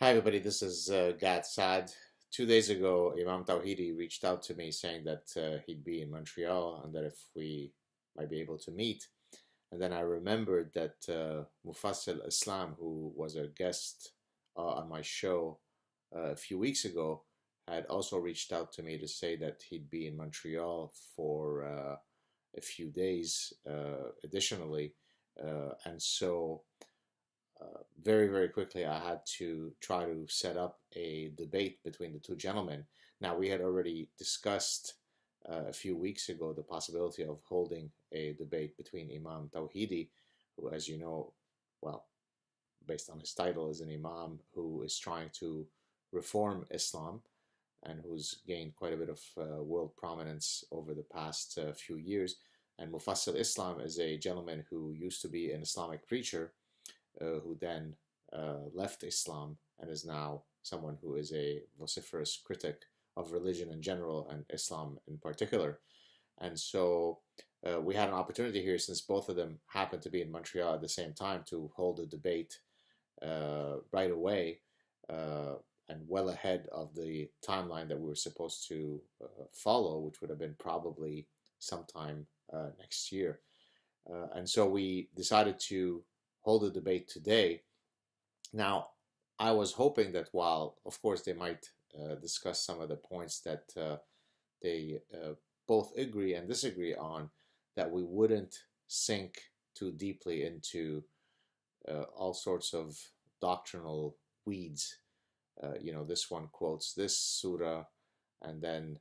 Hi everybody, this is Gad Saad. 2 days ago, Imam Tawhidi reached out to me saying that he'd be in Montreal and that if we might be able to meet. And then I remembered that Mufassil Islam, who was a guest on my show a few weeks ago, had also reached out to me to say that he'd be in Montreal for a few days additionally. Very, very quickly, I had to try to set up a debate between the two gentlemen. Now, we had already discussed a few weeks ago the possibility of holding a debate between Imam Tawhidi, who, as you know, well, based on his title, is an Imam who is trying to reform Islam and who's gained quite a bit of world prominence over the past few years. And Mufassil Islam is a gentleman who used to be an Islamic preacher who then left Islam and is now someone who is a vociferous critic of religion in general and Islam in particular. And so we had an opportunity here, since both of them happened to be in Montreal at the same time, to hold a debate right away and well ahead of the timeline that we were supposed to follow, which would have been probably sometime next year. And so we decided to hold a debate today. Now, I was hoping that while, of course, they might discuss some of the points that they both agree and disagree on, that we wouldn't sink too deeply into all sorts of doctrinal weeds. This one quotes this surah, and then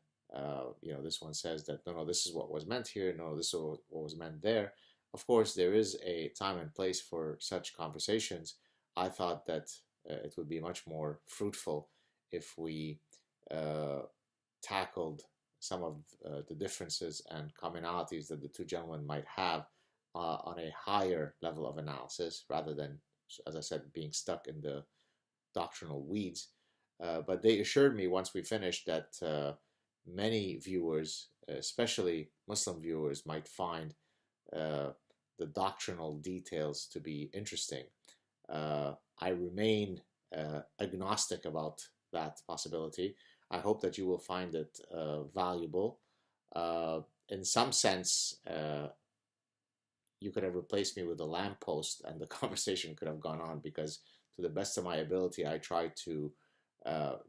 this one says that no, this is what was meant here. No, this is what was meant there. Of course, there is a time and place for such conversations. I thought that it would be much more fruitful if we uh, tackled some of the differences and commonalities that the two gentlemen might have on a higher level of analysis rather than, as I said, being stuck in the doctrinal weeds. But they assured me once we finished that many viewers, especially Muslim viewers, might find uh, the doctrinal details to be interesting. I remain agnostic about that possibility. I hope that you will find it valuable. In some sense, you could have replaced me with a lamppost and the conversation could have gone on, because to the best of my ability, I tried to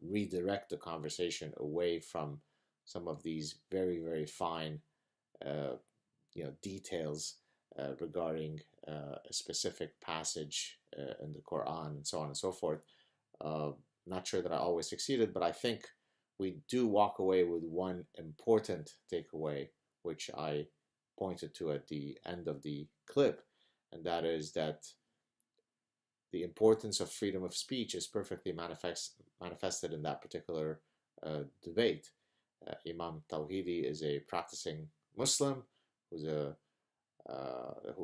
redirect the conversation away from some of these very, very fine uh, details regarding a specific passage in the Quran and so on and so forth. Uh, Not sure that I always succeeded, but I think we do walk away with one important takeaway, which I pointed to at the end of the clip, and that is that the importance of freedom of speech is perfectly manifested in that particular debate. Imam Tawhidi is a practicing Muslim who's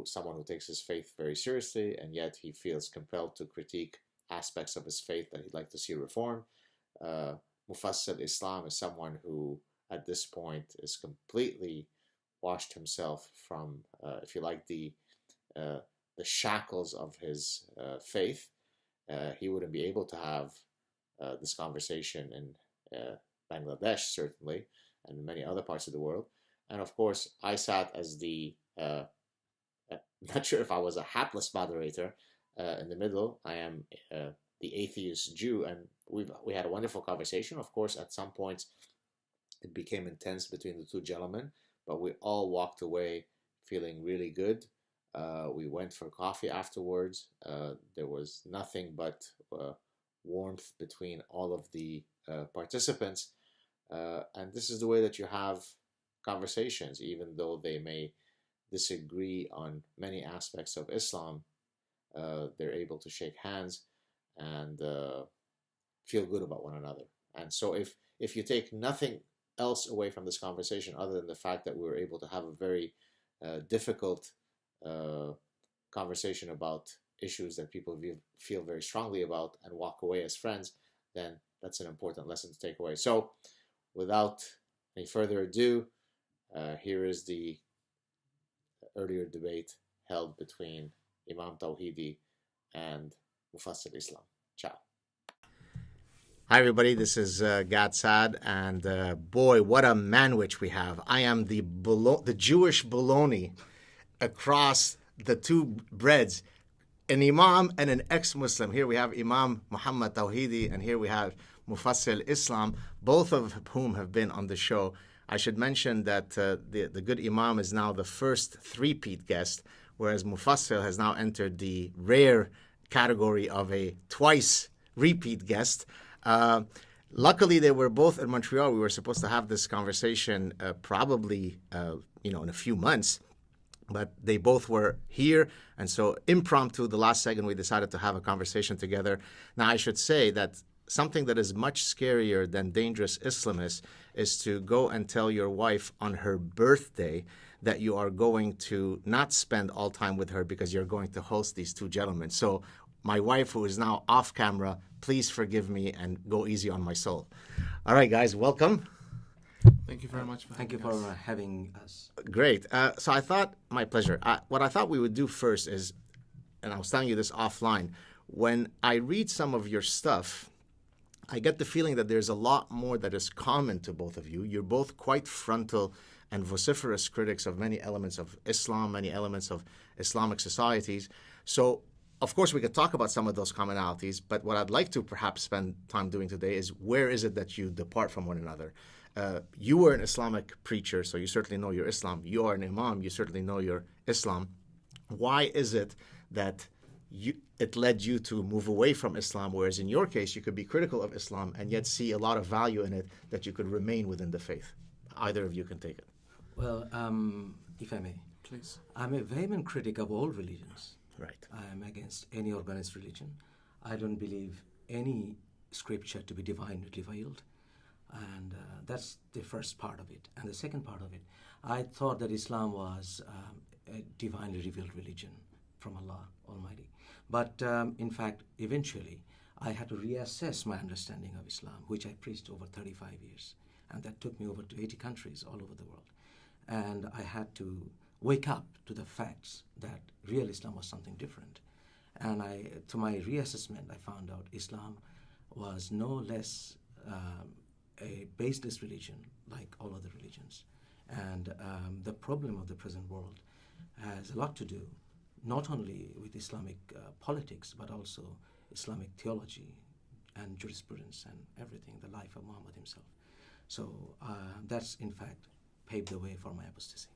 someone who takes his faith very seriously, and yet he feels compelled to critique aspects of his faith that he'd like to see reformed. Uh, Mufassil Islam is someone who, at this point, is completely washed himself from, if you like, uh, the shackles of his faith. He wouldn't be able to have this conversation in Bangladesh, certainly, and many other parts of the world. And of course, I sat as the not sure if I was a hapless moderator in the middle. I am the atheist Jew, and we had a wonderful conversation. Of course, at some points it became intense between the two gentlemen, but we all walked away feeling really good. We went for coffee afterwards. There was nothing but warmth between all of the participants. And this is the way that you have conversations, even though they may disagree on many aspects of Islam. They're able to shake hands and feel good about one another. And so, if you take nothing else away from this conversation other than the fact that we were able to have a very difficult uh, conversation about issues that people feel very strongly about and walk away as friends, then that's an important lesson to take away. So, without any further ado, here is the earlier debate held between Imam Tawhidi and Mufassil Islam. Ciao. Hi, everybody. This is Gad Saad, and boy, what a manwich we have. I am the Jewish bologna across the two breads, an Imam and an ex-Muslim. Here we have Imam Muhammad Tawhidi, and here we have Mufassil Islam, both of whom have been on the show. I should mention that the good Imam is now the first three-peat guest, whereas Mufassil has now entered the rare category of a twice repeat guest. Luckily, they were both in Montreal. We were supposed to have this conversation probably in a few months, but they both were here. And so impromptu, the last second, we decided to have a conversation together. Now, I should say that something that is much scarier than dangerous Islamists is to go and tell your wife on her birthday that you are going to not spend all time with her because you're going to host these two gentlemen. So my wife, who is now off camera, please forgive me and go easy on my soul. All right, guys, welcome. Thank you very much for having us. Great. So I thought, my pleasure. What I thought we would do first is, and I was telling you this offline, when I read some of your stuff, I get the feeling that there's a lot more that is common to both of you. You're both quite frontal and vociferous critics of many elements of Islam, many elements of Islamic societies. So, of course, we could talk about some of those commonalities, but what I'd like to perhaps spend time doing today is where is it that you depart from one another? You were an Islamic preacher, so you certainly know your Islam. You are an Imam, you certainly know your Islam. Why is it that it led you to move away from Islam, whereas in your case, you could be critical of Islam and yet see a lot of value in it that you could remain within the faith? Either of you can take it. Well, if I may. Please. I'm a vehement critic of all religions. Right. I am against any organized religion. I don't believe any scripture to be divinely revealed. And that's the first part of it. And the second part of it, I thought that Islam was a divinely revealed religion from Allah Almighty. But in fact, eventually, I had to reassess my understanding of Islam, which I preached over 35 years. And that took me over to 80 countries all over the world. And I had to wake up to the facts that real Islam was something different. And to my reassessment, I found out Islam was no less a baseless religion like all other religions. And the problem of the present world has a lot to do not only with Islamic politics, but also Islamic theology and jurisprudence and everything, the life of Muhammad himself. So that's, in fact, paved the way for my apostasy.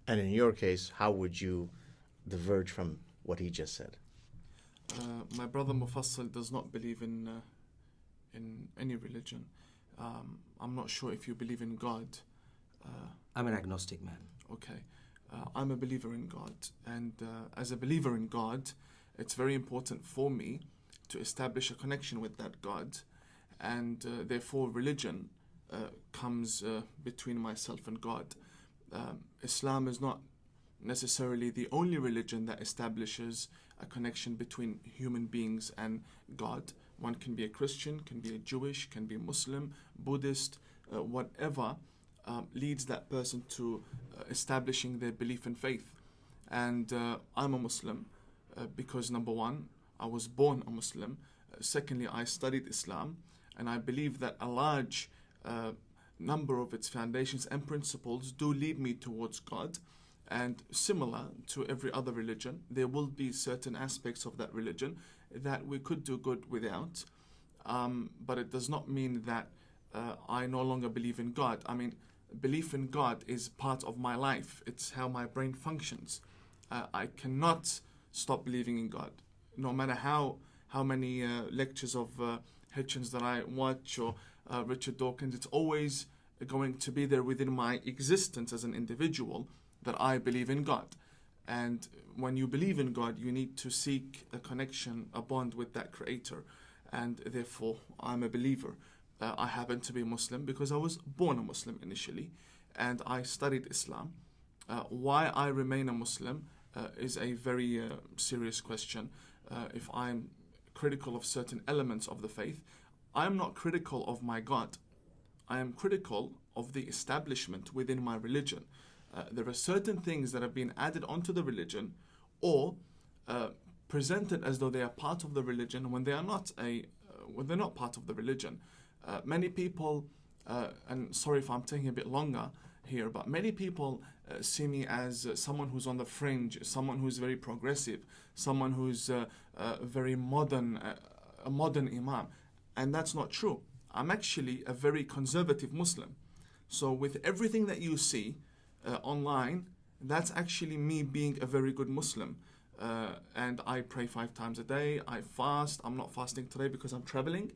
And in your case, how would you diverge from what he just said? My brother Mufassil does not believe in any religion. I'm not sure if you believe in God. I'm an agnostic man. Okay. I'm a believer in God. And as a believer in God, it's very important for me to establish a connection with that God. And therefore, religion comes between myself and God. Islam is not necessarily the only religion that establishes a connection between human beings and God. One can be a Christian, can be a Jewish, can be a Muslim, Buddhist, whatever leads that person to establishing their belief and faith. And I'm a Muslim because, number one, I was born a Muslim. Secondly, I studied Islam, and I believe that a large number of its foundations and principles do lead me towards God. And similar to every other religion, there will be certain aspects of that religion that we could do good without. But it does not mean that I no longer believe in God. I mean, belief in God is part of my life. It's how my brain functions. I cannot stop believing in God. No matter how many lectures of Hitchens that I watch or Richard Dawkins, it's always going to be there within my existence as an individual that I believe in God. And when you believe in God, you need to seek a connection, a bond with that creator. And therefore, I'm a believer. I happen to be Muslim because I was born a Muslim initially, and I studied Islam. Why I remain a Muslim is a very serious question. If I'm critical of certain elements of the faith, I'm not critical of my God. I am critical of the establishment within my religion. There are certain things that have been added onto the religion or presented as though they are part of the religion when they are not part of the religion. Many people, and sorry if I'm taking a bit longer here, but many people see me as someone who's on the fringe, someone who's very progressive, someone who's very modern, a modern Imam. And that's not true. I'm actually a very conservative Muslim. So with everything that you see online, that's actually me being a very good Muslim. And I pray 5 times a day. I fast. I'm not fasting today because I'm traveling.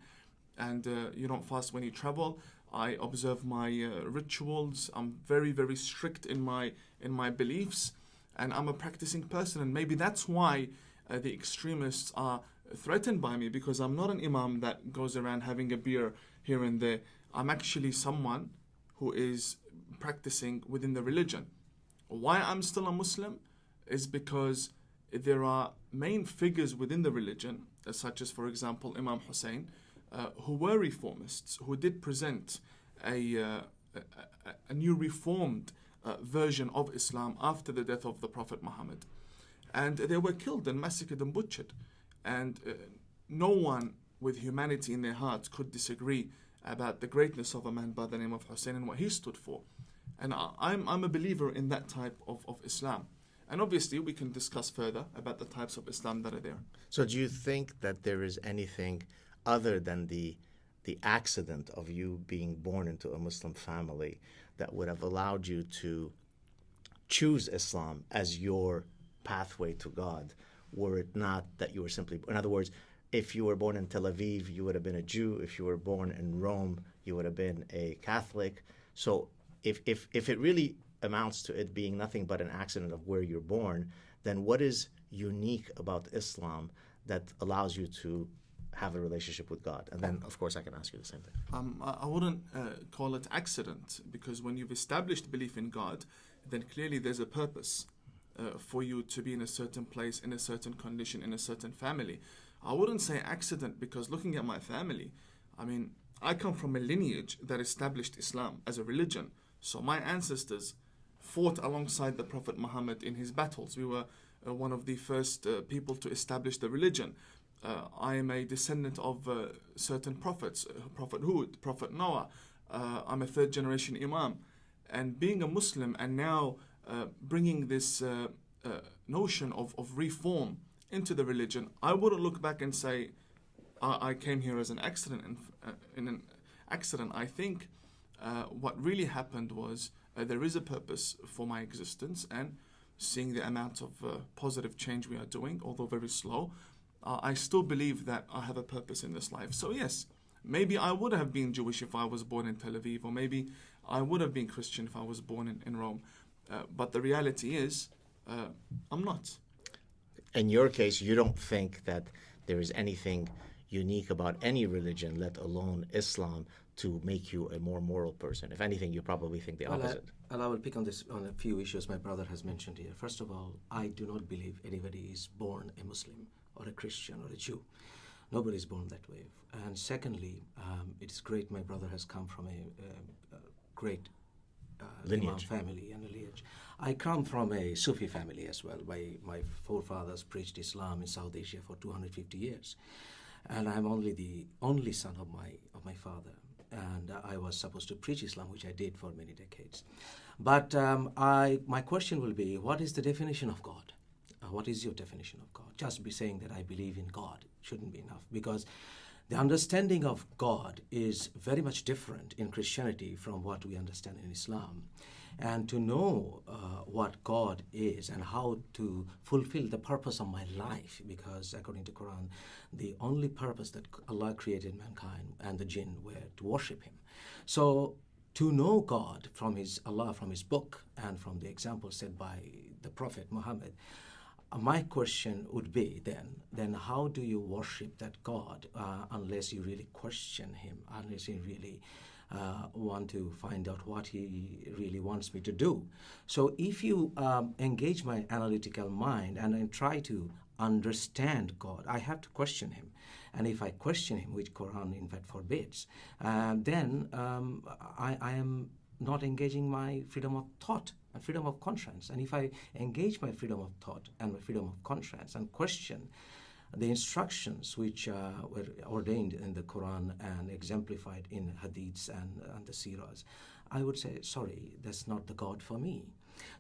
And you don't fast when you travel. I observe my rituals. I'm very, very strict in my beliefs. And I'm a practicing person. And maybe that's why the extremists are threatened by me, because I'm not an Imam that goes around having a beer here and there. I'm actually someone who is practicing within the religion. Why I'm still a Muslim is because there are main figures within the religion, such as, for example, Imam Hussein, who were reformists, who did present a new reformed version of Islam after the death of the Prophet Muhammad. And they were killed and massacred and butchered. And no one with humanity in their hearts could disagree about the greatness of a man by the name of Hussein and what he stood for. And I'm a believer in that type of Islam. And obviously we can discuss further about the types of Islam that are there. So do you think that there is anything other than the accident of you being born into a Muslim family that would have allowed you to choose Islam as your pathway to God, were it not that you were simply, in other words, if you were born in Tel Aviv, you would have been a Jew. If you were born in Rome, you would have been a Catholic. So if it really amounts to it being nothing but an accident of where you're born, then what is unique about Islam that allows you to have a relationship with God? And then, of course, I can ask you the same thing. I wouldn't call it accident, because when you've established belief in God, then clearly there's a purpose for you to be in a certain place, in a certain condition, in a certain family. I wouldn't say accident, because looking at my family, I mean, I come from a lineage that established Islam as a religion. So my ancestors fought alongside the Prophet Muhammad in his battles. We were one of the first people to establish the religion. I am a descendant of certain prophets, Prophet Hud, Prophet Noah. I'm a 3rd generation Imam. And being a Muslim and now bringing this notion of reform into the religion, I wouldn't look back and say, I came here as an accident. In an accident, I think what really happened was there is a purpose for my existence, and seeing the amount of positive change we are doing, although very slow, I still believe that I have a purpose in this life. So yes, maybe I would have been Jewish if I was born in Tel Aviv, or maybe I would have been Christian if I was born in Rome. But the reality is, I'm not. In your case, you don't think that there is anything unique about any religion, let alone Islam, to make you a more moral person. If anything, you probably think the opposite. I will pick on a few issues my brother has mentioned here. First of all, I do not believe anybody is born a Muslim or a Christian or a Jew. Nobody is born that way. And secondly, it is great my brother has come from a great Imam family and a lineage. I come from a Sufi family as well. My forefathers preached Islam in South Asia for 250 years. And I'm only the only son of my father. And I was supposed to preach Islam, which I did for many decades. But my question will be, what is the definition of God? What is your definition of God? Just be saying that I believe in God shouldn't be enough, because the understanding of God is very much different in Christianity from what we understand in Islam. And to know what God is and how to fulfill the purpose of my life, because according to Quran, the only purpose that Allah created mankind and the jinn were to worship Him. So to know God from Allah, from His book, and from the example set by the Prophet Muhammad, my question would be then how do you worship that God unless you really question Him, unless you really want to find out what He really wants me to do? So if you engage my analytical mind and try to understand God, I have to question Him. And if I question Him, which Quran in fact forbids, then I am not engaging my freedom of thought and freedom of conscience. And if I engage my freedom of thought and my freedom of conscience and question the instructions which were ordained in the Quran and exemplified in hadiths and the seerahs, I would say, sorry, that's not the God for me.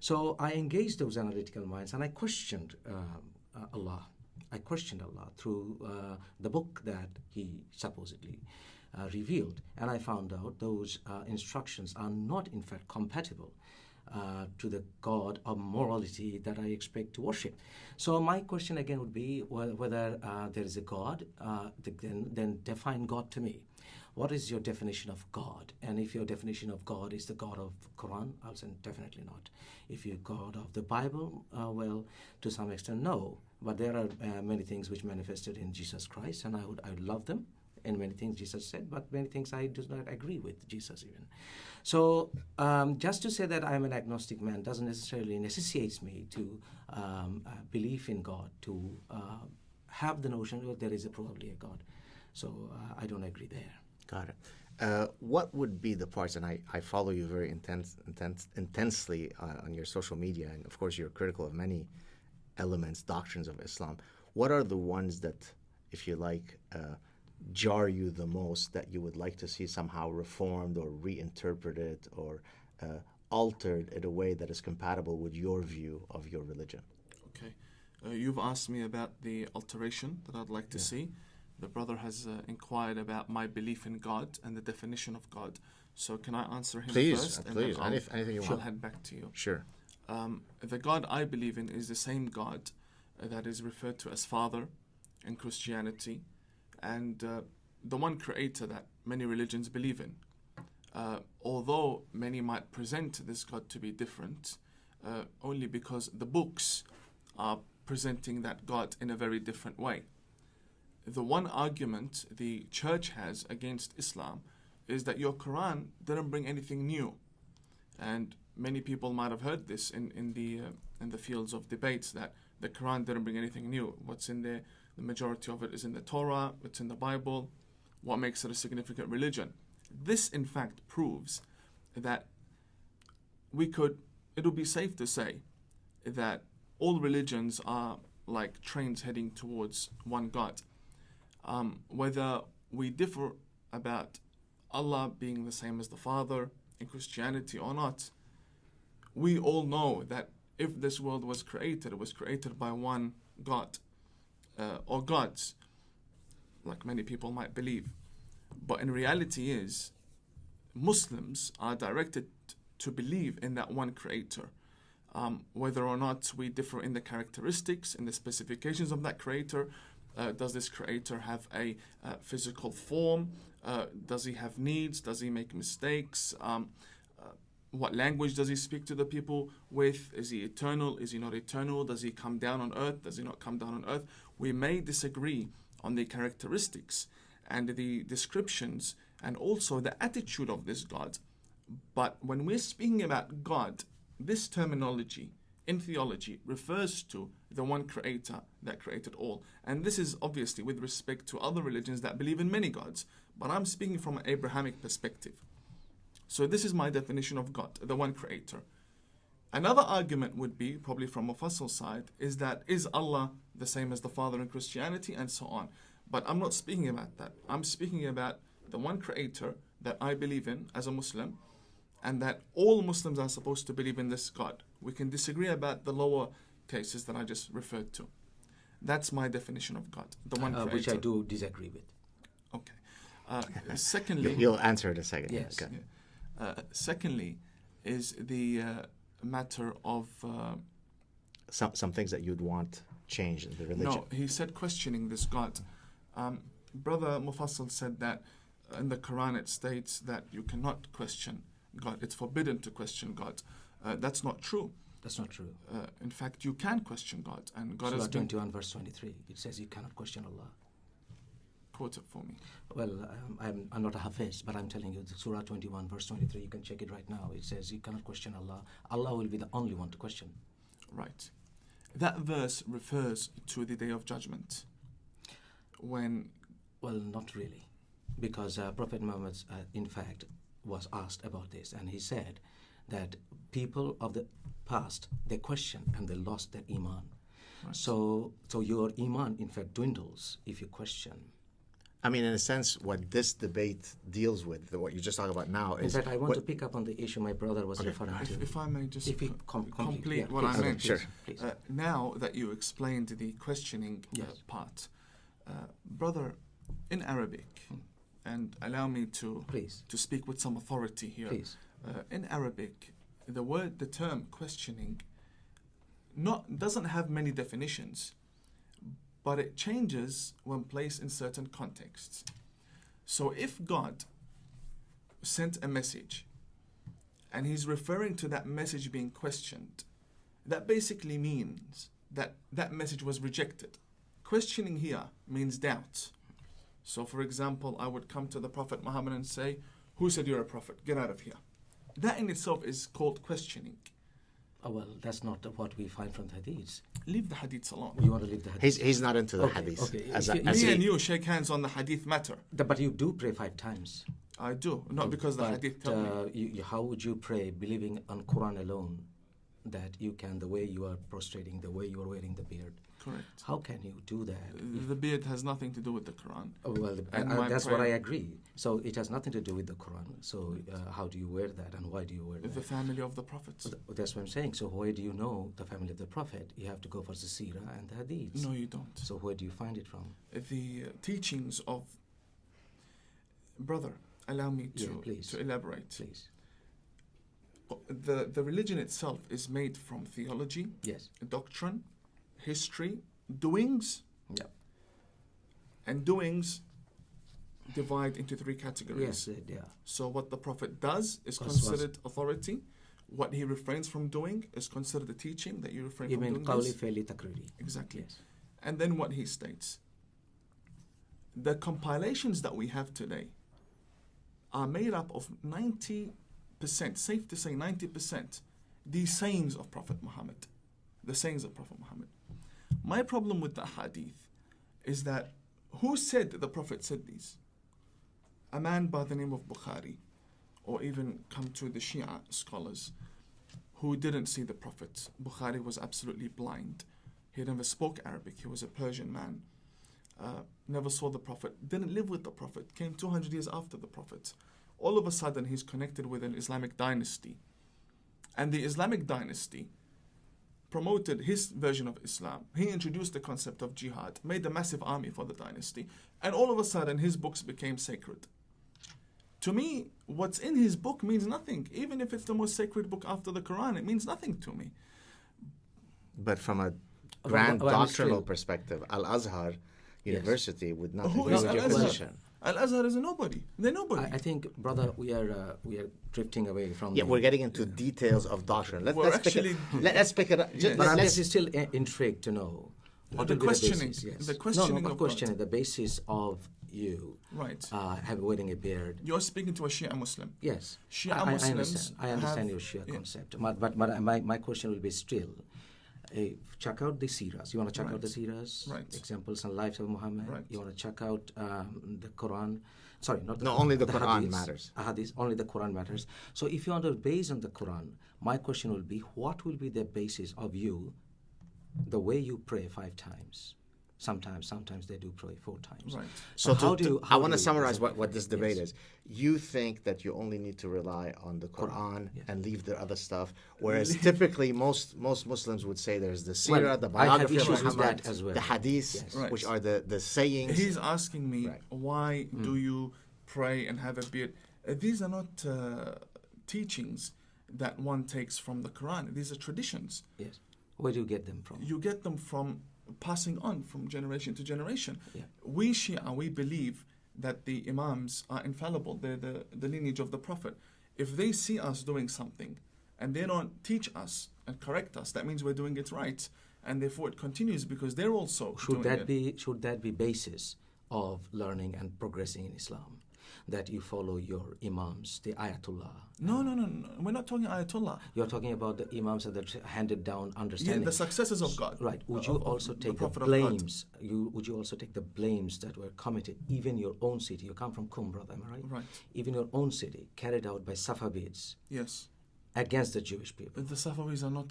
So I engaged those analytical minds and I questioned Allah. I questioned Allah through the book that He supposedly revealed, and I found out those instructions are not in fact compatible to the God of morality that I expect to worship. So my question again would be whether there is a God, then define God to me. What is your definition of God? And if your definition of God is the God of Quran, I'll say definitely not. If you're God of the Bible, well, to some extent, no. But there are many things which manifested in Jesus Christ, and I would love them. And many things Jesus said, but many things I do not agree with Jesus even. So just to say that I'm an agnostic man doesn't necessarily necessitates me to believe in God, to have the notion that there is probably a God. So I don't agree there. Got it. What would be the parts, and I follow you very intensely on your social media, and of course you're critical of many elements, doctrines of Islam. What are the ones that, if you like, jar you the most, that you would like to see somehow reformed or reinterpreted or altered in a way that is compatible with your view of your religion? Okay. You've asked me about the alteration that I'd like to see. The brother has inquired about my belief in God and the definition of God. So can I answer him first? Please. Anything you want. She'll head back to you. Sure. The God I believe in is the same God that is referred to as Father in Christianity, and the one creator that many religions believe in. Although many might present this God to be different, only because the books are presenting that God in a very different way. The one argument the church has against Islam is that your Quran didn't bring anything new. And many people might have heard this in the fields of debates, that the Quran didn't bring anything new. What's in there, the majority of it is in the Torah, it's in the Bible. What makes it a significant religion? This, in fact, proves that it would be safe to say that all religions are like trains heading towards one God. Whether we differ about Allah being the same as the Father in Christianity or not, we all know that if this world was created, it was created by one God, or gods, like many people might believe. But in reality is, Muslims are directed to believe in that one creator. Whether or not we differ in the characteristics, in the specifications of that creator. Does this creator have a physical form? Does he have needs? Does he make mistakes? What language does he speak to the people with? Is he eternal? Is he not eternal? Does he come down on earth? Does he not come down on earth? We may disagree on the characteristics and the descriptions and also the attitude of this God. But when we're speaking about God, this terminology in theology refers to the one creator that created all. And this is obviously with respect to other religions that believe in many gods. But I'm speaking from an Abrahamic perspective. So this is my definition of God, the one creator. Another argument would be, probably from Mufassil's side, is that is Allah the same as the Father in Christianity, and so on. But I'm not speaking about that. I'm speaking about the one creator that I believe in as a Muslim, and that all Muslims are supposed to believe in this God. We can disagree about the lower cases that I just referred to. That's my definition of God, the one creator. Which I do disagree with. Okay. Secondly... You'll answer in a second. Yes. Okay. Secondly is the matter of... Some things that you'd want changed in the religion. No, he said questioning this God. Brother Mufassil said that in the Quran it states that you cannot question God. It's forbidden to question God. That's not true. That's not true. In fact, you can question God. And God Surah has been... 21 verse 23, it says you cannot question Allah. Quote it for me. Well, I'm not a Hafiz, but I'm telling you, the Surah 21 verse 23, you can check it right now. It says you cannot question Allah. Allah will be the only one to question. Right. That verse refers to the Day of Judgment. When... Well, not really. Because Prophet Muhammad, in fact, was asked about this, and he said that people of the past, they questioned and they lost their iman. Right. So your iman, in fact, dwindles if you question. I mean, in a sense, what this debate deals with, what you just talked about now, In is fact, I want to pick up on the issue my brother was referring to. If I may just If you complete yeah, what I please. meant. Sure. Please. Now that you explained the questioning Yes. part, brother, in Arabic, and allow me to Please. to speak with some authority here. Please. In Arabic, the term questioning doesn't have many definitions, but it changes when placed in certain contexts. So if God sent a message and he's referring to that message being questioned, that basically means that that message was rejected. Questioning here means doubt. So for example, I would come to the Prophet Muhammad and say, "Who said you're a prophet? Get out of here." That in itself is called questioning. Oh, well, that's not what we find from the hadiths. Leave the hadiths alone. You want to leave the hadith? he's not into the Okay, hadith. okay. As If a, you- as Me he- and you shake hands on the hadith matter. But you do pray 5 times. I do, not because the But hadith tell me. how would you pray believing on Quran alone that you can, the way you are prostrating, the way you are wearing the beard? Correct. How can you do that? The beard has nothing to do with the Quran. Oh, well, And my that's what I prayer- agree. So it has nothing to do with the Quran. So how do you wear that, and why do you wear that? The family of the prophets. That's what I'm saying. So where do you know the family of the Prophet? You have to go for the Seerah and the Hadiths. No, you don't. So where do you find it from? The teachings of... Brother, allow me Yeah, please. to elaborate. Please. The religion itself is made from theology, Yes. doctrine, history, doings, Yeah. and doings divide into 3 categories. Yes. Yeah. So what the Prophet does is Was- considered authority. What he refrains from doing is considered a teaching that you refrain You from mean doing qawli, this. fi'li, takriri? Exactly. Yes. And then what he states. The compilations that we have today are made up of 90%, safe to say 90%, the sayings of Prophet Muhammad. The sayings of Prophet Muhammad. My problem with the hadith is that who said that the Prophet said these? A man by the name of Bukhari, or even come to the Shia scholars who didn't see the Prophet. Bukhari was absolutely blind. He never spoke Arabic. He was a Persian man. Never saw the Prophet, didn't live with the Prophet, came 200 years after the Prophet. All of a sudden, he's connected with an Islamic dynasty. And the Islamic dynasty promoted his version of Islam. He introduced the concept of jihad, made a massive army for the dynasty, and all of a sudden, his books became sacred. To me, what's in his book means nothing. Even if it's the most sacred book after the Quran, it means nothing to me. But from a grand Well, doctrinal still- perspective, Al-Azhar University would not Who agree is with your Al-Azhar? position. Al-Azhar is a nobody. They're nobody. I think, brother, we are drifting away from. Yeah, the- we're getting into details of doctrine. We're Let's pick actually- let's pick it up. Yes. But I'm Let's- just still intrigued to know what The will be questioning- the basis. Yes. the questioning no, of not questioning. The basis of you Right. wearing a beard. You're speaking to a Shia Muslim. Yes, Shia I Muslims understand. I understand have- your Shia yeah. concept. But my question will be still, check out the Siras. You want to check out the Siras? Right. Examples and lives of Muhammad. Right. You want to check out the Quran. Sorry, not the No, Quran, only the Quran Hadiths. matters. Hadiths, only the Quran matters. So if you want to base on the Quran, my question will be, what will be the basis of you, the way you pray 5 times? Sometimes they do pray 4 times. Right. So How to, do you- I how want do to you summarize present what this debate Yes. is. You think that you only need to rely on the Quran yes. and leave the other stuff, whereas typically most Muslims would say there's the Well, Seerah, the I have biography of issues with Muhammad, that as well. the Hadiths, Yes. Right. which are the sayings. He's asking me, Right. why do you pray and have a beard? These are not teachings that one takes from the Quran. These are traditions. Yes. Where do you get them from? You get them from passing on from generation to generation. Yeah. We Shia, we believe that the Imams are infallible. They're the lineage of the Prophet. If they see us doing something and they don't teach us and correct us, that means we're doing it right. And therefore it continues because they're also Should doing it. should that be basis of learning and progressing in Islam? That you follow your imams, the ayatollah. No. We're not talking ayatollah. You're talking about the imams that handed down Yeah, understanding. the successors of God. Right. Would you Of also take the Prophet of God. blames? Would you also take the blames that were committed, even your own city? You come from Qum, brother, am I right? Right. Even your own city, carried out by Safavids. Yes. against the Jewish people. But the Safawis are not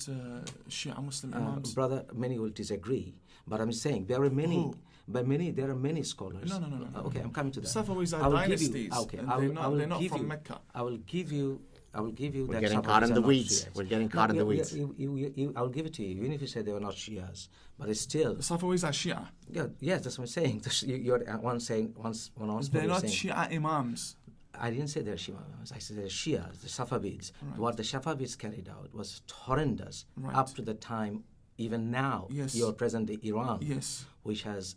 Shia Muslim Imams. Brother, many will disagree, but I'm saying there are many. Who? But there are many scholars. No. Okay, I'm coming to that. Safawis I are will give dynasties. you- okay, and I will- I will they're not give from you- Mecca. I will give you We're that getting Safawis caught in are the not weeds. Shias. We're getting caught in the weeds. I'll give it to you, even if you say they were not Shias. But it's still, The Safawis are Shia. yes, that's what I'm saying. You're one saying, They're not Shia Imams. I didn't say they're Shia. I said they're Shias, the Safavids. Right. What the Safavids carried out was horrendous Right. up to the time, even now, Yes. your present-day Iran, Yes. which has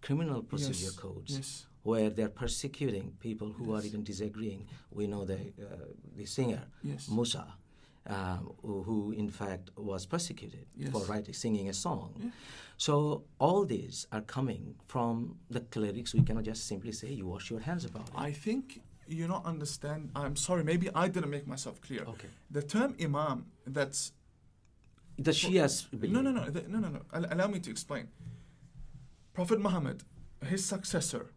criminal procedure Yes. codes, Yes. where they're persecuting people who are even disagreeing. We know the singer, Yes. Musa, who in fact was persecuted Yes. for singing a song. Yeah. So all these are coming from the clerics. We cannot just simply say, you wash your hands about it. I think you don't understand. I'm sorry, maybe I didn't make myself clear. Okay. The term Imam, that's... The Shias believe. No. Allow me to explain. Prophet Muhammad, his successor,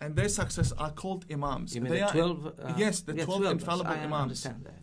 and their successors are called Imams. You mean They the are- 12? Yes, the 12 infallible I Imams. understand that.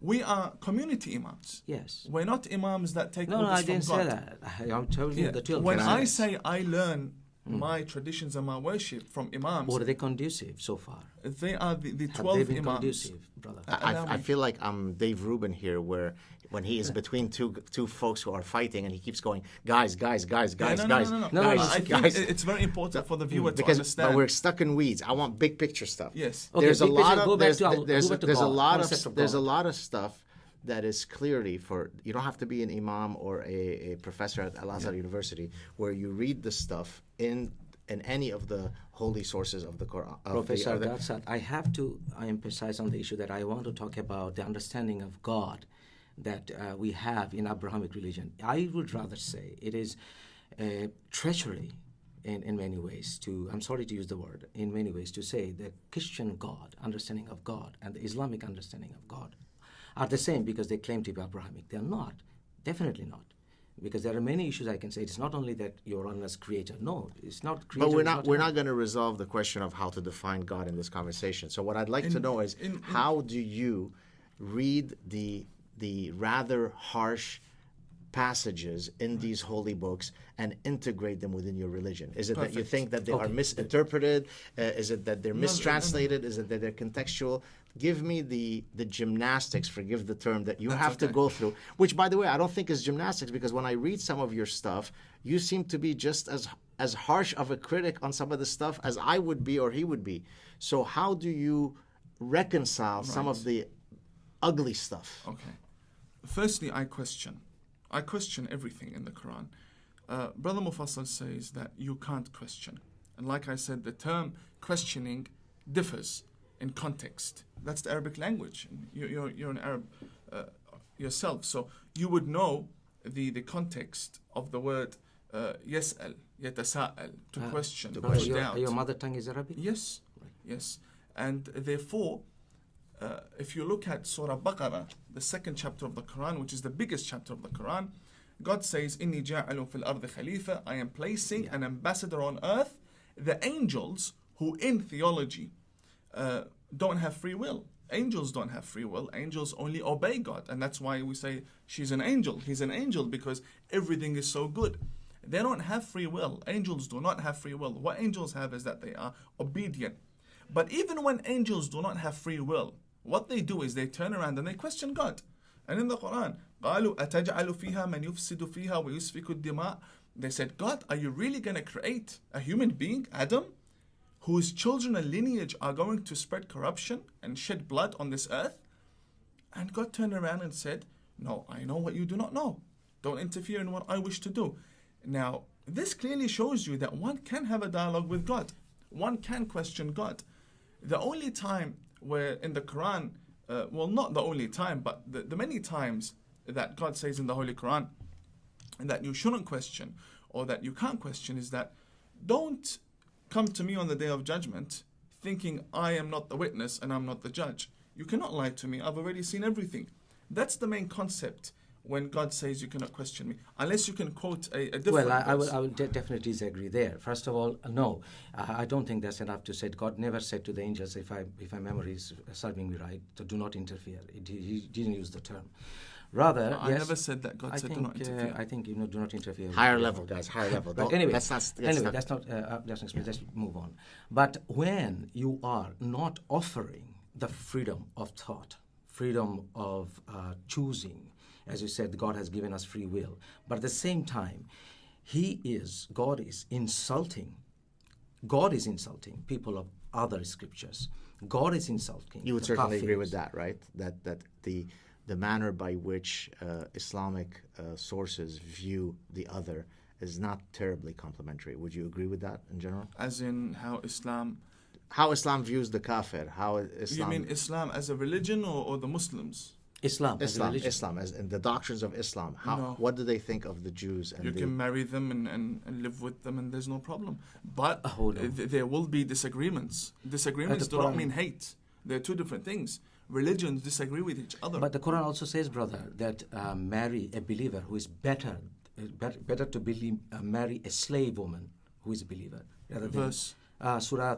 We are community Imams. Yes. We're not Imams that take No, orders I from didn't say God. that. I'm telling you Yeah. the 12. When Can I say I learn my traditions and my worship from Imams, Were they conducive so far? they are the Have 12 they been Imams. conducive, brother? Allow I me. feel like I'm Dave Rubin here, where when he is between two folks who are fighting, and he keeps going, guys, Yeah, guys, no. guys, I think guys. it's very important for the viewer to Because understand. we're stuck in weeds. I want big picture stuff. Yes. Okay, There's a big picture, lot go of back there's to Allah, there's go back to there's a God, lot concept of of there's a God. lot of stuff that is clearly for you don't have to be an imam or a professor at Al Azhar University where you read the stuff in any of the holy sources of the Quran. Professor Gadsat, I have to emphasize on the issue that I want to talk about the understanding of God that we have in Abrahamic religion. I would rather say it is treachery in many ways I'm sorry to use the word, in many ways to say the Christian God, understanding of God, and the Islamic understanding of God are the same because they claim to be Abrahamic. They are not, definitely not. Because there are many issues I can say. It's not only that you're on as creator. No, it's not creator. But we're it's not God. going to resolve the question of how to define God in this conversation. So what I'd like to know is how do you read the rather harsh passages in these holy books and integrate them within your religion? Is it that you Perfect. think that they are misinterpreted? Is it that they're mistranslated? Is it that they're contextual? Give me the gymnastics, forgive the term, that you have to go through, which, by the way, I don't think is gymnastics, because when I read some of your stuff, you seem to be just as harsh of a critic on some of the stuff as I would be or he would be. So how do you reconcile some of the ugly stuff? Okay. Firstly, I question everything in the Quran. Brother Mufassil says that you can't question. And like I said, the term questioning differs in context. That's the Arabic language. You're an Arab yourself, so you would know the context of the word yas'al, yatasa'al, to question, to put doubt. Your mother tongue is Arabic? Yes, yes. And therefore, if you look at Surah Baqarah, the second chapter of the Quran, which is the biggest chapter of the Quran, God says, Inni ja'alun fil ardi khalifa, I am placing an ambassador on earth. The angels, who in theology don't have free will. Angels don't have free will. Angels only obey God. And that's why we say she's an angel. He's an angel, because everything is so good. They don't have free will. Angels do not have free will. What angels have is that they are obedient. But even when angels do not have free will, what they do is they turn around and they question God. And in the Quran, قالوا أتجعل فيها من يفسد فيها ويسفك الدماء. They said, God, are you really going to create a human being, Adam, whose children and lineage are going to spread corruption and shed blood on this earth? And God turned around and said, no, I know what you do not know. Don't interfere in what I wish to do. Now, this clearly shows you that one can have a dialogue with God. One can question God. The only time where in the Quran, well, not the only time, but the many times that God says in the Holy Quran that you shouldn't question or that you can't question is that don't come to me on the day of judgment thinking I am not the witness and I'm not the judge. You cannot lie to me. I've already seen everything. That's the main concept when God says you cannot question me, unless you can quote a different Well, I verse. will definitely disagree there. First of all, no, I don't think that's enough to say. God never said to the angels, if my memory is serving me right, so do not interfere. He didn't use the term. Rather, I yes, never said that. God said do not interfere. I think, do not interfere. Higher level, guys. Higher level. But Don't- anyway, let's not. that's not. Let's move on. But when you are not offering the freedom of thought, freedom of choosing, as you said, God has given us free will, but at the same time, God is insulting people of other scriptures. God is insulting. You would the certainly agree Kafirs. with that, right? That the manner by which Islamic sources view the other is not terribly complimentary. Would you agree with that in general? As in how Islam... How Islam views the kafir? How Islam? You mean Islam as a religion or the Muslims? Islam as a religion. Islam as in the doctrines of Islam. How? No. What do they think of the Jews? And You can marry them and live with them, and there's no problem. But Oh, no. there will be disagreements. Disagreements do not mean hate. They're two different things. Religions disagree with each other. But the Quran also says, brother, that marry a believer who is better to marry a slave woman who is a believer. Rather than, Verse. Surah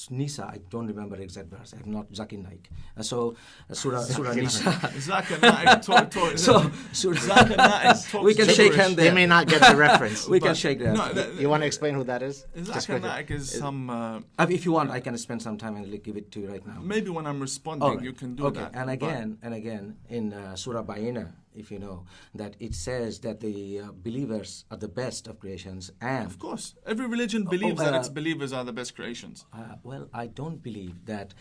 Nisa, I don't remember the exact verse. I'm not Zakir Naik. Surah Nisa. Zakir Naik taught. So, Surah Zakir Naik talks we can shake gibberish. hand They there. may not get the reference. We can shake that. No, You want to explain who that is? Just Zakir quickly. Naik is some... If you want, I can spend some time and give it to you right now. maybe when I'm responding, All right. you can do okay. that. And but- again, in Surah Bayina, if you know, that it says that the believers are the best of creations, and Of course. Every religion believes that its believers are the best creations. well, I don't believe that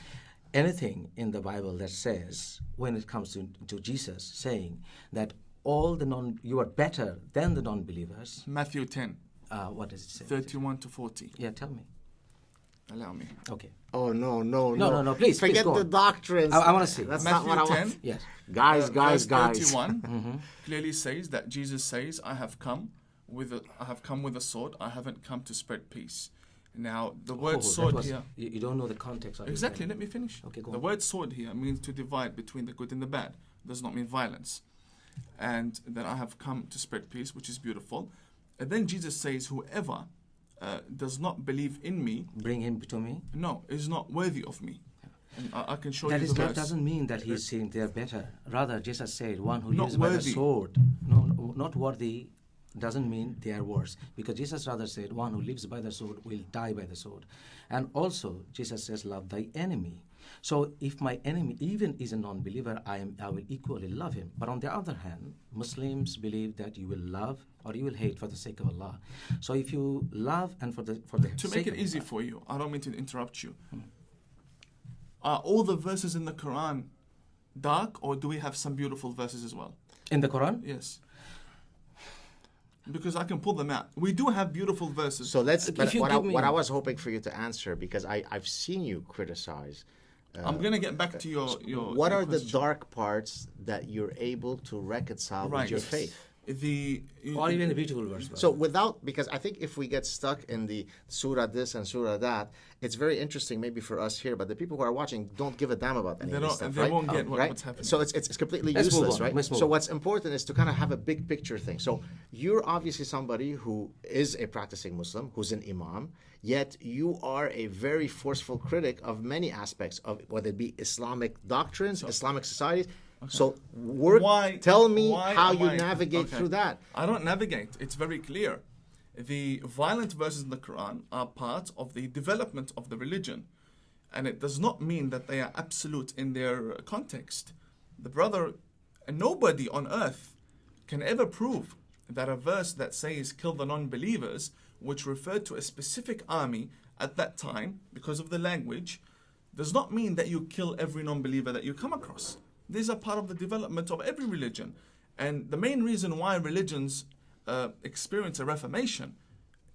anything in the Bible that says, when it comes to Jesus, saying that you are better than the non-believers. Matthew 10, What does it say? 31 to 40. Yeah, tell me. Allow me. Okay. Oh no! No, please, forget go the on. doctrines. I wanna see. That's Matthew not what I 10. want. Yes. Guys. Verse 31 clearly says that Jesus says, I have come with a sword. I haven't come to spread peace. Now, the word sword here... You don't know the context of Exactly, it. let me finish. Okay, go The on. word sword here means to divide between the good and the bad. It does not mean violence. And that I have come to spread peace, which is beautiful. And then Jesus says, whoever does not believe in me, Bring him to me. no, is not worthy of me. And I can show That you the verse. doesn't mean that he's saying they are better. Rather, Jesus said, one who Not lives by the worthy. sword. No, not worthy doesn't mean they are worse. Because Jesus rather said, one who lives by the sword will die by the sword. And also, Jesus says, love thy enemy. So if my enemy even is a non-believer, I will equally love him. But on the other hand, Muslims believe that you will love or you will hate for the sake of Allah. So if you love and for the To sake make it of easy Allah, for you, I don't mean to interrupt you. Are all the verses in the Quran dark, or do we have some beautiful verses as well? in the Quran, Yes. Because I can pull them out. We do have beautiful verses. So let's. If But you what give me- I was hoping for you to answer, because I've seen you criticize. I'm going to get back to your What your are the question. dark parts that you're able to reconcile Right. with your faith? or even the beautiful verse. So because I think if we get stuck in the surah this and surah that, it's very interesting maybe for us here, but the people who are watching don't give a damn about any They of this don't- stuff, they right? won't get right? what's happening. So it's completely Let's move useless, on. right? Let's move So on. what's important is to kind of have a big picture thing. So you're obviously somebody who is a practicing Muslim, who's an imam, yet you are a very forceful critic of many aspects of whether it be Islamic doctrines, Islamic societies. So tell me how you navigate through that. I don't navigate. It's very clear. The violent verses in the Quran are part of the development of the religion. And it does not mean that they are absolute in their context. Nobody on earth can ever prove that a verse that says kill the non-believers, which referred to a specific army at that time because of the language, does not mean that you kill every non-believer that you come across. These are part of the development of every religion. And the main reason why religions experience a reformation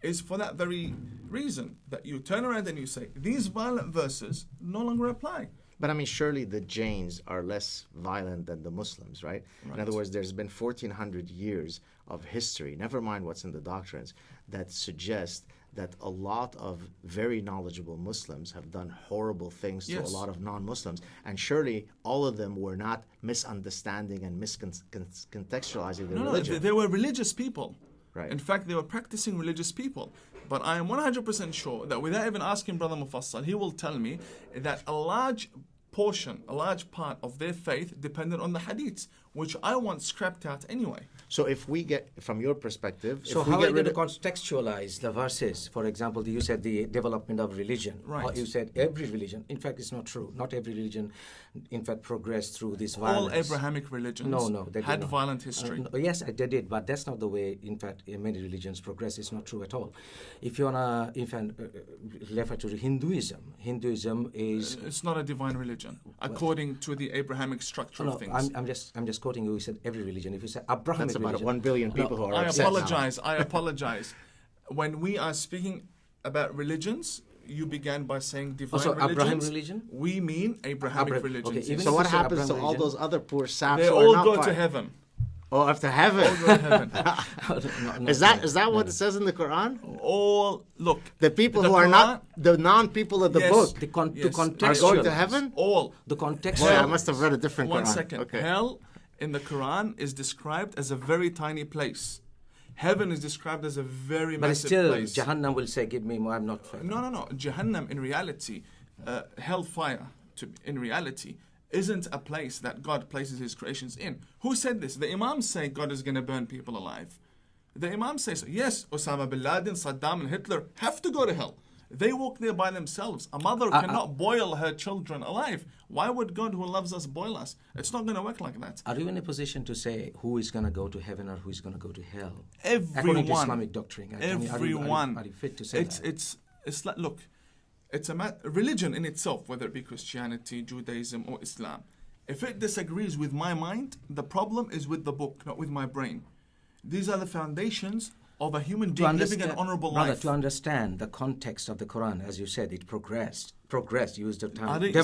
is for that very reason, that you turn around and you say, these violent verses no longer apply. But I mean, surely the Jains are less violent than the Muslims, right? In other words, there's been 1,400 years of history, never mind what's in the doctrines, that suggest that a lot of very knowledgeable Muslims have done horrible things to a Yes. lot of non-Muslims, and surely all of them were not misunderstanding and miscontextualizing the No, religion. they were religious people. Right. In fact, they were practicing religious people. But I am 100% sure that without even asking Brother Mufassal, he will tell me that a large portion, a large part of their faith depended on the hadiths, which I want scrapped out anyway. So if we get, from your perspective, So if we how are get you rid going of... to contextualize the verses? For example, you said the development of religion. Right. You said every religion. In fact, it's not true. Not every religion, in fact, progressed through this All violence. Abrahamic religions No, they did had not. violent history. No, yes, they did, but that's not the way, in fact, many religions progress. It's not true at all. If you want to, in fact, refer to Hinduism, Hinduism is... It's not a divine religion, according to the Abrahamic structure No, of things. I'm just quoting you. You said every religion. If you say Abrahamic That's about religion, 1 billion people who are I upset now. apologize. I apologize. When we are speaking about religions, you began by saying divine Also, religions. Abraham religion? We mean Abrahamic Abraham- religions. okay, even So if what you say happens to Abraham all religion- those other poor saps They who are all not go to fine? heaven. Oh, after heaven. All go to heaven. Is that what it says in the Quran? All look. The people the who are Quran- not the non-people of the Yes. book to Yes. are contextualize. going to heaven? All. The context. Boy, I must have read a different One Quran. second. Okay. Hell in the Quran is described as a very tiny place. Heaven is described as a very But massive still, place. Jahannam will say, "Give me more." I'm not. No. Jahannam, in reality, hellfire, in reality, isn't a place that God places His creations in. Who said this? The Imams say God is going to burn people alive. The Imams say so. Yes, Osama bin Laden, Saddam, and Hitler have to go to hell. They walk there by themselves. A mother cannot boil her children alive. Why would God, who loves us, boil us? It's not going to work like that. Are you in a position to say who is going to go to heaven or who is going to go to hell? Everyone. According to Islamic doctrine. Everyone. Are you fit to say that? It's like, look, it's a religion in itself, whether it be Christianity, Judaism, or Islam. If it disagrees with my mind, the problem is with the book, not with my brain. These are the foundations of a human being living an honorable brother, life. to understand the context of the Quran, as you said, it progressed, use the I term, didn't say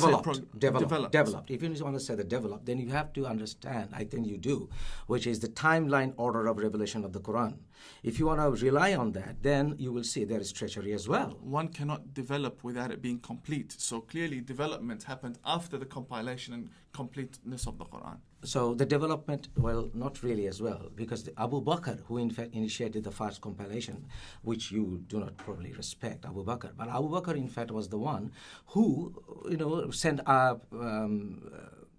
developed. developed. If you want to say the developed, then you have to understand, I think you do, which is the timeline order of revelation of the Quran. If you want to rely on that, then you will see there is treachery as well. One cannot develop without it being complete. So clearly development happened after the compilation and completeness of the Quran. So the development, well, not really as well, because Abu Bakr, who in fact initiated the first compilation, which you do not probably respect, Abu Bakr, but Abu Bakr in fact was the one who, sent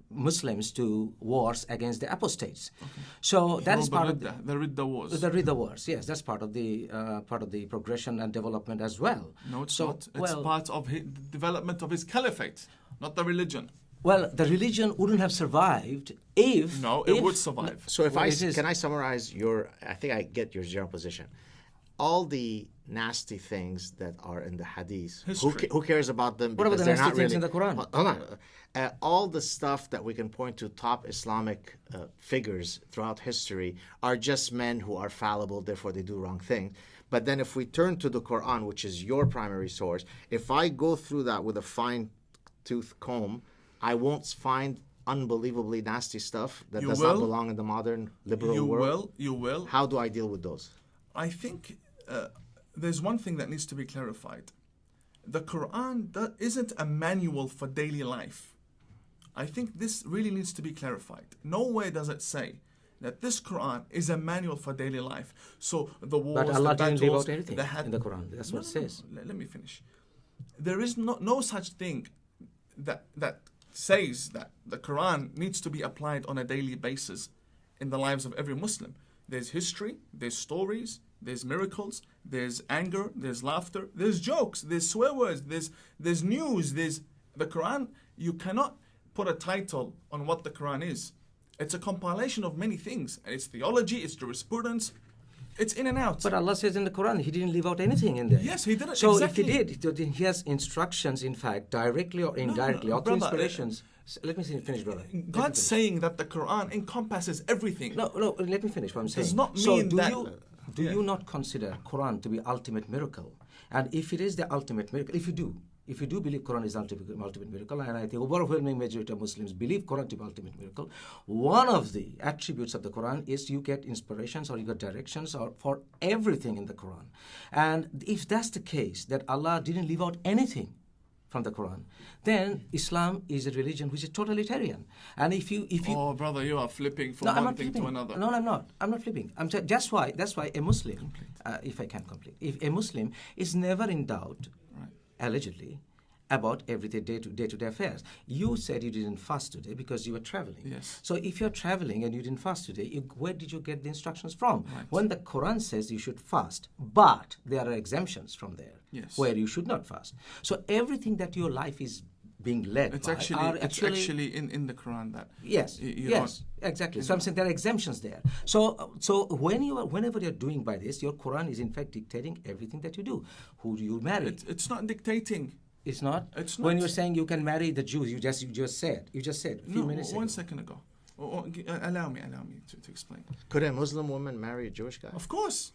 Muslims to wars against the apostates. Okay. So that is part of the Ridda Wars. The Ridda Wars, yes, that's part of the progression and development as well. No, it's not. It's part of the development of his caliphate, not the religion. Well, the religion wouldn't have survived if... No, it would survive. So if can I summarize I think I get your general position. All the nasty things that are in the hadith, who cares about them? What about the they're nasty not things really, in the Quran? Hold on. All the stuff that we can point to top Islamic figures throughout history are just men who are fallible, therefore they do wrong things. But then if we turn to the Quran, which is your primary source, if I go through that with a fine-tooth comb, I won't find unbelievably nasty stuff that does not belong in the modern liberal world. You will. How do I deal with those? I think there's one thing that needs to be clarified. The Quran isn't a manual for daily life. I think this really needs to be clarified. Nowhere does it say that this Quran is a manual for daily life. So the wars, but Allah the battles, didn't leave out anything in the Quran. That's what it says. Let me finish. There is no such thing that says that the Quran needs to be applied on a daily basis in the lives of every Muslim. There's history, there's stories, there's miracles, there's anger, there's laughter, there's jokes, there's swear words, there's news, there's the Quran. You cannot put a title on what the Quran is. It's a compilation of many things. It's theology, it's jurisprudence, it's in and out. But Allah says in the Quran, He didn't leave out anything in there. Yes, He didn't. So exactly. if He did, He has instructions, in fact, directly or indirectly, or through inspirations. Let me finish, brother. God's saying that the Quran encompasses everything. No, let me finish what I'm saying. Does not mean that... Do you not consider Quran to be ultimate miracle? And if it is the ultimate miracle, if you do, if you do believe Quran is ultimate miracle, and I think overwhelming majority of Muslims believe Quran to be ultimate miracle, one of the attributes of the Quran is you get inspirations or you get directions or for everything in the Quran. And if that's the case, that Allah didn't leave out anything from the Quran, then Islam is a religion which is totalitarian. And if you Oh, brother, you are flipping from I'm one not thing flipping. to another. No, I'm not. I'm not flipping. That's why a Muslim, if I can complete, if a Muslim is never in doubt, Right. allegedly, about everyday day-to-day affairs. You said you didn't fast today because you were traveling. Yes. So if you're traveling and you didn't fast today, where did you get the instructions from? Right. When the Quran says you should fast, but there are exemptions from there Yes. where you should not fast. So everything that your life is being led It's by actually in the Quran that Yes, you yes, exactly. So I'm saying there are exemptions there. So whenever you're doing by this, your Quran is in fact dictating everything that you do. Who do you marry? it's not dictating. It's not. It's When not. you're saying you can marry the Jews, you just said a few minutes ago. 1 second ago. Allow me to explain. Could a Muslim woman marry a Jewish guy? Of course.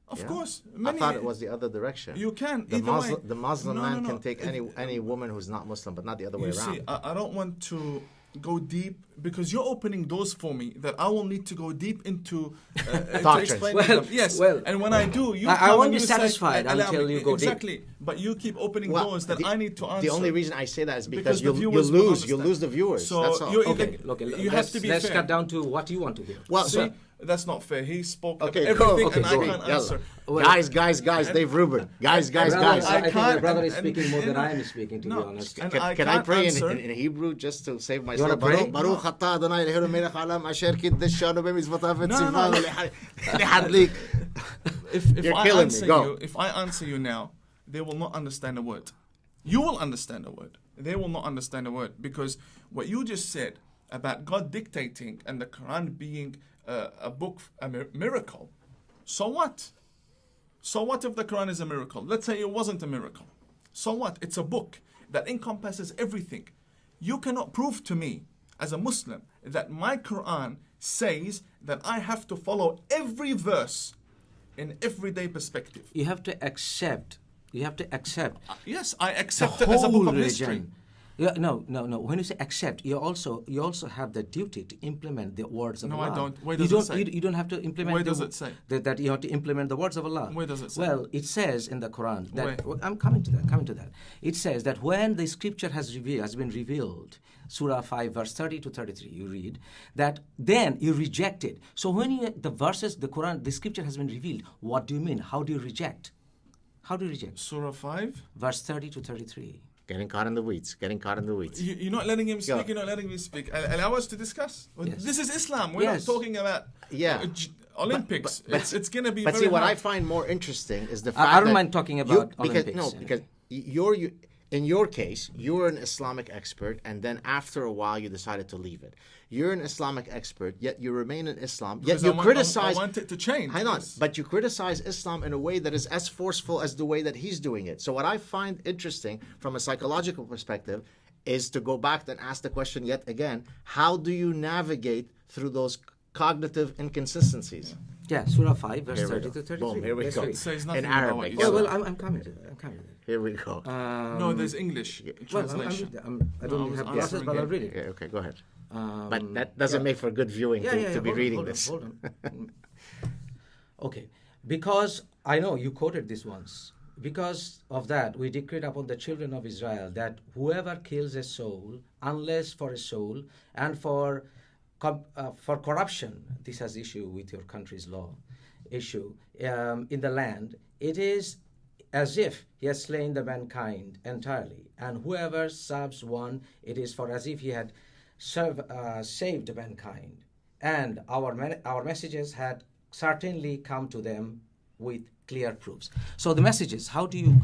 Of Yeah? course. I thought it was the other direction. You can. The either way. Muslim No, man no, can no. take any woman who's not Muslim, but not the other way You around. see, I don't want to go deep because you're opening doors for me that I will need to go deep into to Doctrines. explain Well, them. Yes, well, and when I do, you I come won't and be you say, satisfied allow until me. you go deep. Exactly, but you keep opening Well, doors that I need to answer. The only reason I say that is Because because, the you viewers will lose understand. the viewers. So That's all. you're Okay, either- okay. you have to be let's fair. cut down to what you want to hear. Well, See, so- that's not fair. He spoke Okay, of cool. everything Okay, and I go can't on. answer. Well, guys, Dave Rubin. Guys. Brother, I I think my can't- brother is and- speaking more than and- I am speaking, to no, be honest. and Can I can't pray answer. in Hebrew just to save wanna myself? pray? Baruch atah Adonai Eloheinu melech haolam asher kiddushanu b'mitzvotav No, no, v'tzivav no. lehadlik. If You're I killing me. answer Go. you, if I answer you now, they will not understand a word. You will understand a word. They will not understand a word because what you just said about God dictating and the Quran being a book, a miracle. So what? So what if the Quran is a miracle? Let's say it wasn't a miracle. So what? It's a book that encompasses everything. You cannot prove to me as a Muslim that my Quran says that I have to follow every verse in everyday perspective. You have to accept. Yes, I The accept it as a book whole of history. religion. Yeah, no. When you say accept, you also have the duty to implement the words of No, Allah. I don't. Where you does it don't. say? You don't have to implement. Where does it say? That you have to implement the words of Allah? Where does it say? Well, it says in the Quran that Where? I'm coming to that. It says that when the scripture has been revealed, Surah 5, verse 30 to 33, you read that then you reject it. So when the Quran, the scripture has been revealed, what do you mean? How do you reject? Surah 5. Verse 30 to 33. Getting caught in the weeds. You're not letting him speak. Go. You're not letting me speak. Allow us to discuss. Yes. This is Islam. We're Yes. not talking about Yeah. Olympics. It's going to be But very see, what I hard. find more interesting is the fact I don't that mind talking about Olympics. because in your case, you're an Islamic expert, and then after a while, you decided to leave it. You're an Islamic expert, yet you remain in Islam. Yet Because you I criticize. want it to change. Hang on, Yes. but you criticize Islam in a way that is as forceful as the way that he's doing it. So what I find interesting from a psychological perspective is to go back and ask the question yet again: how do you navigate through those cognitive inconsistencies? Yeah, Surah 5, verse Here we 30 go. to 33. Boom, here we Let's go. read. It says In nothing about Arabic. what you Yeah, said. Well, I'm coming to that. Here we go. No, there's English translation. I don't was have glasses, answering but I'll him. read it. Okay, go ahead. But that doesn't make for good viewing to be reading this. Hold on. Okay, because I know you quoted this once. Because of that, we decreed upon the children of Israel that whoever kills a soul, unless for a soul, and for corruption, this has issue with your country's law, in the land, it is as if he has slain the mankind entirely. And whoever serves one, it is for as if he had saved mankind. And our messages had certainly come to them with clear proofs. So the messages, how do you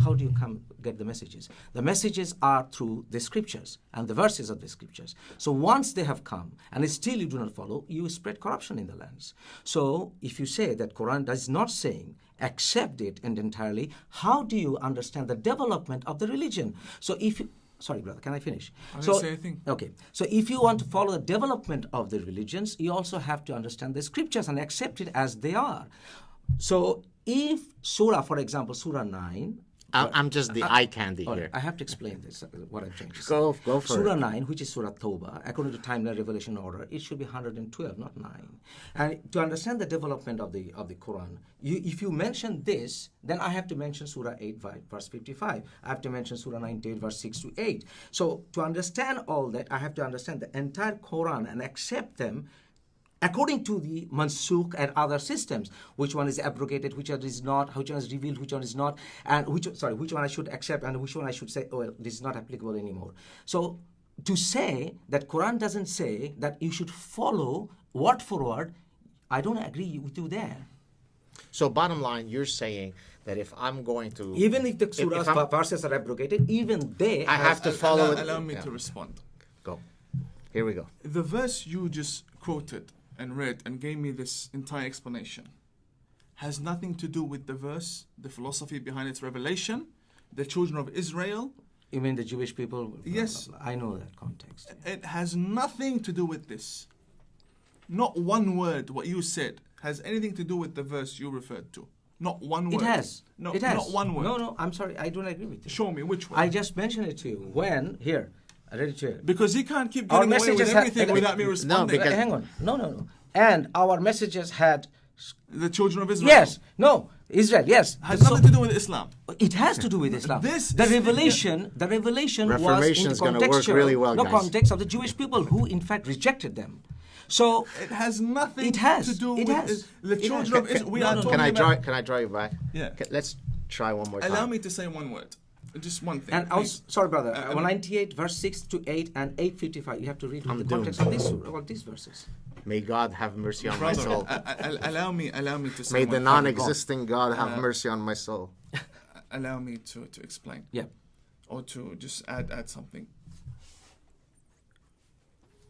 get the messages? The messages are through the scriptures and the verses of the scriptures. So once they have come and still you do not follow, you spread corruption in the lands. So if you say that Quran is not saying accept it and entirely, how do you understand the development of the religion? So if you, sorry brother, can I finish? I didn't say a thing. Okay, so if you want to follow the development of the religions, you also have to understand the scriptures and accept it as they are. So if Surah, for example, Surah 9, I'm just the eye candy All here. right, I have to explain this, what I'm trying to say. Go for Surah it. 9, which is Surah Tawbah, according to timeline revelation order, it should be 112, not 9. And to understand the development of the Quran, if you mention this, then I have to mention Surah 8, verse 55. I have to mention Surah 98, verse 6 to 8. So to understand all that, I have to understand the entire Quran and accept them according to the mansukh and other systems, which one is abrogated, which one is not, which one is revealed, which one is not, and which one I should accept and which one I should say, oh, well, this is not applicable anymore. So to say that Quran doesn't say that you should follow word for word, I don't agree with you there. So bottom line, you're saying that if I'm going to... Even if the surah's verses are abrogated, even they... I have to follow it. Allow me to respond. Go. Here we go. The verse you just quoted and read and gave me this entire explanation has nothing to do with the verse, the philosophy behind its revelation, the children of Israel. You mean the Jewish people? Yes. I know that context. It has nothing to do with this. Not one word, what you said, has anything to do with the verse you referred to. Not one word. It has. No, it has. not one word. No, I'm sorry. I don't agree with you. Show me which one. I just mentioned it to you. When? Here. I read it to you. Because he can't keep Our getting away with messages have- everything without me responding. because- Hang on. No. And our messages had... The children of Israel. Yes. No. Israel. Yes. Has So- nothing to do with Islam. It has to do with Islam. This the is- revelation was in Reformation the is gonna work contextual, really well, no guys. context of the Jewish people who in fact rejected them. So It has nothing It has. to do It with has. the It children has. of Israel. We No, are no, no. talking about... Can I draw you back? Yeah. Let's try one more time. Allow me to say one word. Just one thing. and also, please. sorry, brother. Uh, 198 verse 6 to 8 and 855. You have to read I'm the doomed. context of this surah, or these verses. May God have mercy on my Brother, soul. allow me to say May one the thing. non-existing God have mercy on my soul. Allow me to explain. Yeah. Or to just add something.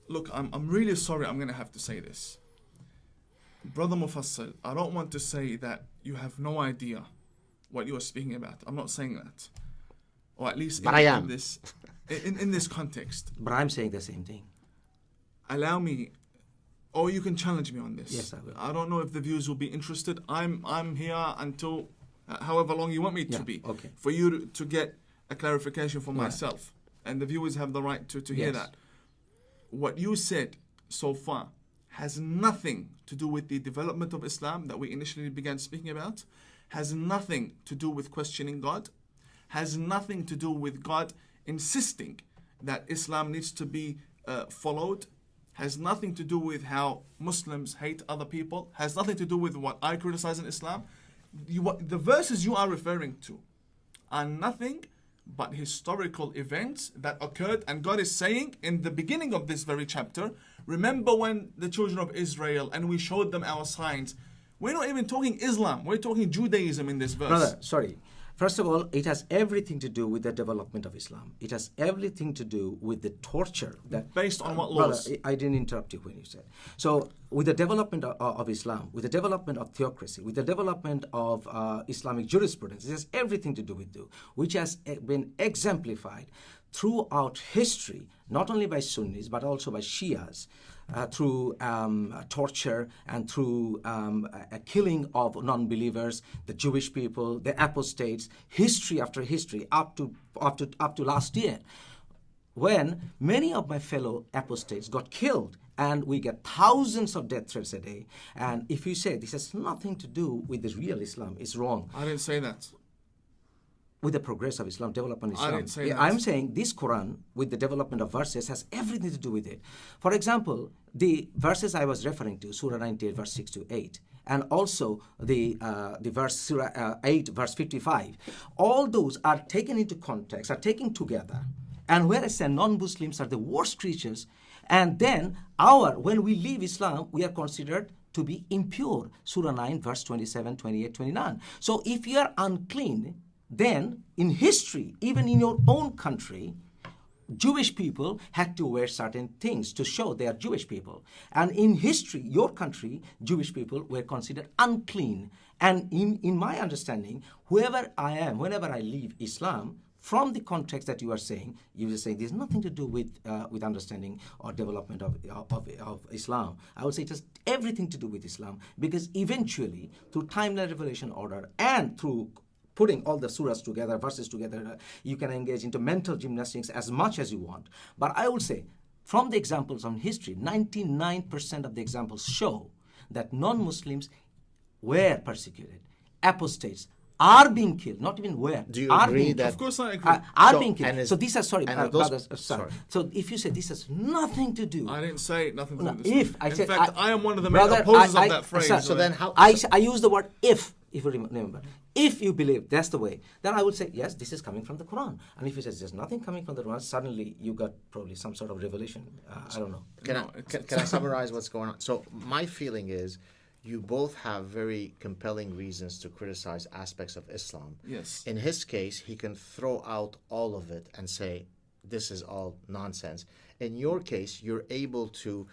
Look, I'm really sorry I'm going to have to say this. Brother Mufassil, I don't want to say that you have no idea what you are speaking about. I'm not saying that. Or at least But I am. in this context. But I'm saying the same thing. Allow me, or you can challenge me on this. Yes, I will. I don't know if the viewers will be interested. I'm here until however long you want me to Yeah, be. okay. For you to get a clarification for Yeah. myself. And the viewers have the right to hear Yes. that. What you said so far has nothing to do with the development of Islam that we initially began speaking about, has nothing to do with questioning God, has nothing to do with God insisting that Islam needs to be followed, has nothing to do with how Muslims hate other people, has nothing to do with what I criticize in Islam. The verses you are referring to are nothing but historical events that occurred, and God is saying in the beginning of this very chapter, remember when the children of Israel and we showed them our signs. We're not even talking Islam, we're talking Judaism in this verse. Brother, sorry. First of all, it has everything to do with the development of Islam. It has everything to do with the torture that... Based on what Brother, laws? I didn't interrupt you when you said. So, with the development of Islam, with the development of theocracy, with the development of Islamic jurisprudence, it has everything to do with which has been exemplified throughout history, not only by Sunnis, but also by Shias, through torture and through a killing of non-believers, the Jewish people, the apostates, history after history, up to last year, when many of my fellow apostates got killed, and we get thousands of death threats a day. And if you say this has nothing to do with the real Islam, it's wrong. I didn't say that. With the progress of Islam, development of Islam. I didn't say that. I'm saying this Quran, with the development of verses, has everything to do with it. For example, the verses I was referring to, Surah 98, verse 6 to 8, and also the verse Surah 8, verse 55, all those are taken into context, are taken together. And whereas the non-Muslims are the worst creatures, and then when we leave Islam, we are considered to be impure. Surah 9, verse 27, 28, 29. So if you are unclean, then in history, even in your own country, Jewish people had to wear certain things to show they are Jewish people. And in history, your country, Jewish people were considered unclean. And in my understanding, whoever I am, whenever I leave Islam, from the context that you are saying there's nothing to do with understanding or development of Islam. I would say it has everything to do with Islam, because eventually, through timeline revelation order and through putting all the surahs together, verses together. You can engage into mental gymnastics as much as you want. But I will say, from the examples on history, 99% of the examples show that non-Muslims were persecuted, apostates are being killed, not even were. Do you are agree being that- Of course I agree. are So- being killed. and is- So these are, sorry, and are those- brothers, sorry. sorry. So if you say this has nothing to do. I didn't say nothing to No, do with this. if I In said, fact, I am one of the main brother, opposers I- of that phrase. sir, So then how? I use the word if you remember. If you believe that's the way, then I would say, yes, this is coming from the Quran. And if you say there's nothing coming from the Quran, suddenly you got probably some sort of revelation. I don't know. Can I summarize what's going on? So my feeling is, you both have very compelling reasons to criticize aspects of Islam. Yes. In his case, he can throw out all of it and say, this is all nonsense. In your case, you're able to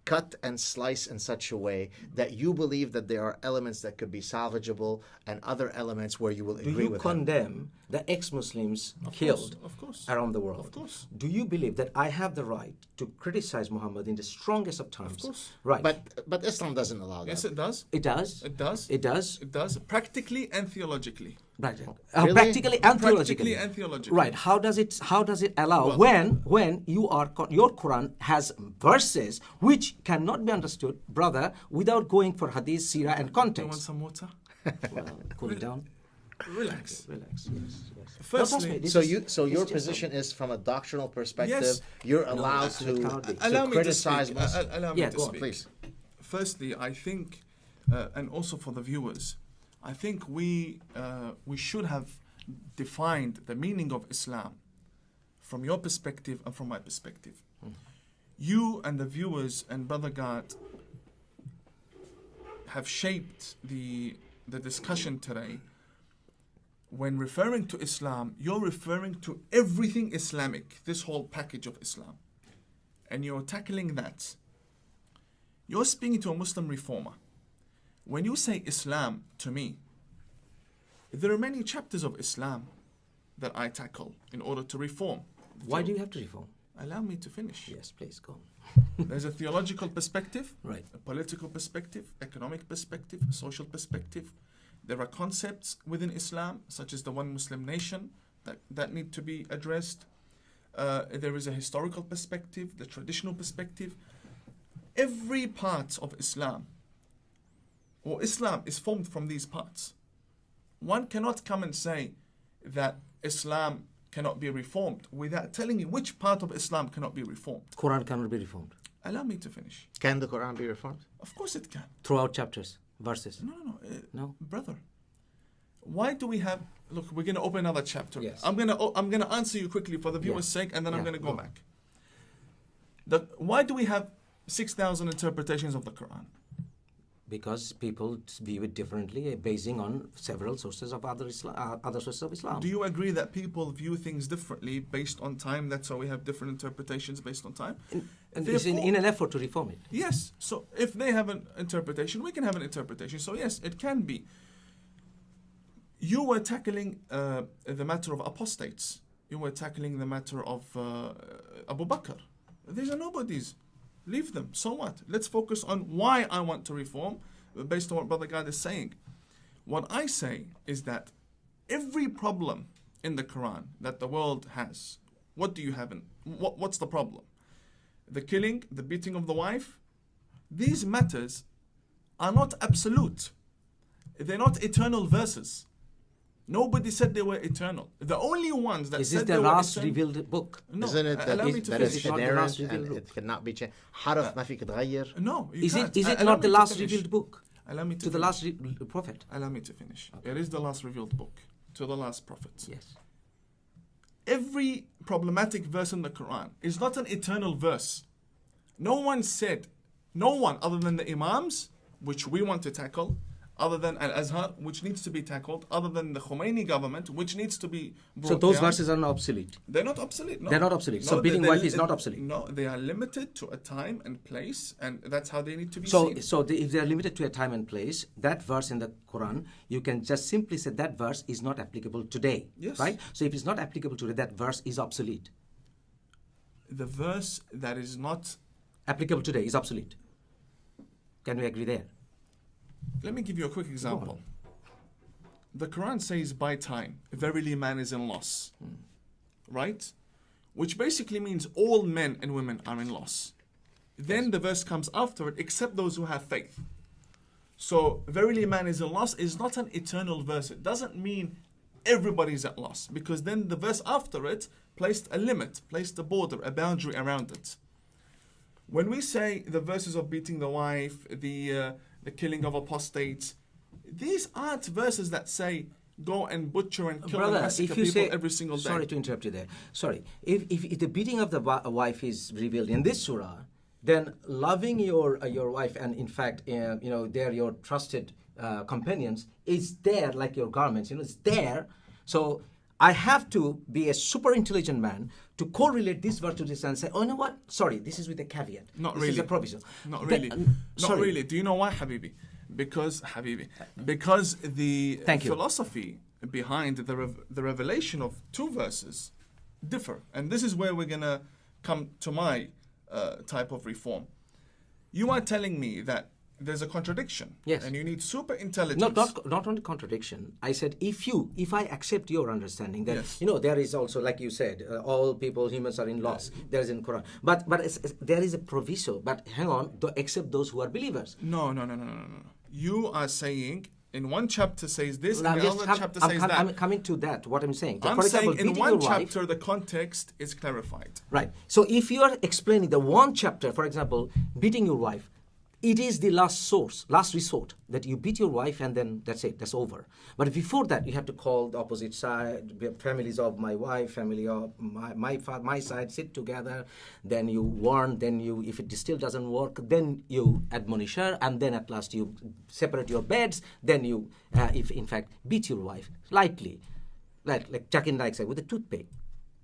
cut and slice in such a way that you believe that there are elements that could be salvageable and other elements where you will Do agree you with him. condemn the ex-Muslims killed Of course. around the world? Of course. Do you believe that I have the right to criticize Muhammad in the strongest of terms? Of course. Right. But Islam doesn't allow that. Yes, it does. it does. It does. It does. It does. Practically and theologically. Right. Really? Practically and theologically. Practically and theologically. Right. How does it allow Well- when your Quran has verses which cannot be understood, brother, without going for hadith, sirah, and Do you want context? some water? Well, cool it down. Relax. Relax. Yes. Firstly, Your position is from a doctrinal perspective, Yes. you're allowed that cannot be. to allow me to criticize speak. Muslims. Allow me Yeah, to go on, speak. Please. Firstly, I think, and also for the viewers, I think we should have defined the meaning of Islam from your perspective and from my perspective. You and the viewers and Brother Gart have shaped the discussion today. When referring to Islam, you're referring to everything Islamic, this whole package of Islam. And you're tackling that. You're speaking to a Muslim reformer. When you say Islam to me, there are many chapters of Islam that I tackle in order to reform. Why do you have to reform? Allow me to finish. Yes, please go. There's a theological perspective, Right. a political perspective, economic perspective, a social perspective. There are concepts within Islam, such as the one Muslim nation, that need to be addressed. There is a historical perspective, the traditional perspective. Every part of Islam, or Islam, is formed from these parts. One cannot come and say that Islam cannot be reformed without telling you which part of Islam cannot be reformed. Quran cannot be reformed Allow me to finish. Can the Quran be reformed? Of course it can. throughout chapters, verses. No. No? Brother. Why do we have... Look, we're going to open another chapter. Yes. I'm gonna answer you quickly for the viewers' Yeah. sake, and then I'm Yeah, going to go go. back. Why do we have 6,000 interpretations of the Quran? Because people view it differently, basing on several sources of other sources of Islam. Do you agree that people view things differently based on time? That's why we have different interpretations based on time? And it's in Therefore- an effort to reform it. Yes. So if they have an interpretation, we can have an interpretation. So yes, it can be. You were tackling the matter of apostates. You were tackling the matter of Abu Bakr. These are nobodies. Leave them. So what? Let's focus on why I want to reform based on what Brother God is saying. What I say is that every problem in the Quran that the world has, what do you have in? What's the problem? The killing, the beating of the wife. These matters are not absolute. They're not eternal verses. Nobody said they were eternal. The only ones that Is this said the they were last eternal, revealed book? no, Isn't it allow me that, to that finish. is It's not the last inerrant revealed and book. it cannot be changed? حرف ما فيك تغير. No, you Is can't. it Allow not me the to last finish. revealed book Allow me to to the finish. last prophet? Allow me to finish. It is the last revealed book to the last prophets. Yes. Every problematic verse in the Quran is not an eternal verse. No one other than the Imams, which we want to tackle, other than Al-Azhar, which needs to be tackled, other than the Khomeini government, which needs to be brought So those down. verses are not obsolete. They're not obsolete. No. They're not obsolete. So beating wife is not obsolete. No, they are limited to a time and place, and that's how they need to be So, seen. if they are limited to a time and place, that verse in the Quran, you can just simply say that verse is not applicable today. Yes. Right? So if it's not applicable today, that verse is obsolete. The verse that is not... Applicable today is obsolete. Can we agree there? Let me give you a quick example. the Quran says by time, verily man is in loss. Right? Which basically means all men and women are in loss. Then the verse comes after it, except those who have faith. So, verily man is in loss is not an eternal verse. It doesn't mean everybody's at loss, because then the verse after it placed a limit, placed a border, a boundary around it. When we say the verses of beating the wife, the killing of apostates, these aren't verses that say go and butcher and kill and massacre people every single day. Sorry to interrupt you there. Sorry. If the beating of the wife is revealed in this surah, then loving your wife, and in fact, they're your trusted companions, is there like your garments. It's there. So I have to be a super intelligent man to correlate this verse to this and say, oh, you know what? Sorry, this is with a caveat. Not this really. This is a provision. Not really. Not really. Do you know why, Habibi? Because the philosophy behind the revelation of two verses differ. And this is where we're going to come to my type of reform. You are telling me that there's a contradiction. Yes. And you need super intelligence. Not only contradiction. I said, if I accept your understanding, then, yes. There is also, like you said, all people, humans are in loss. There is in Quran. But there is a proviso. But hang on, except those who are believers. No. You are saying, in one chapter says this, and the other chapter says that. I'm coming to that, what I'm saying. I'm For example, saying in one chapter, the context is clarified. Right. So if you are explaining the one chapter, for example, beating your wife, it is the last resort, that you beat your wife and then that's it, that's over. But before that, you have to call the opposite side, families of my wife, family of my side, sit together, then you warn, then if it still doesn't work, then you admonish her, and then at last you separate your beds, then you, if in fact, beat your wife lightly, like Jack and said, with a toothpick.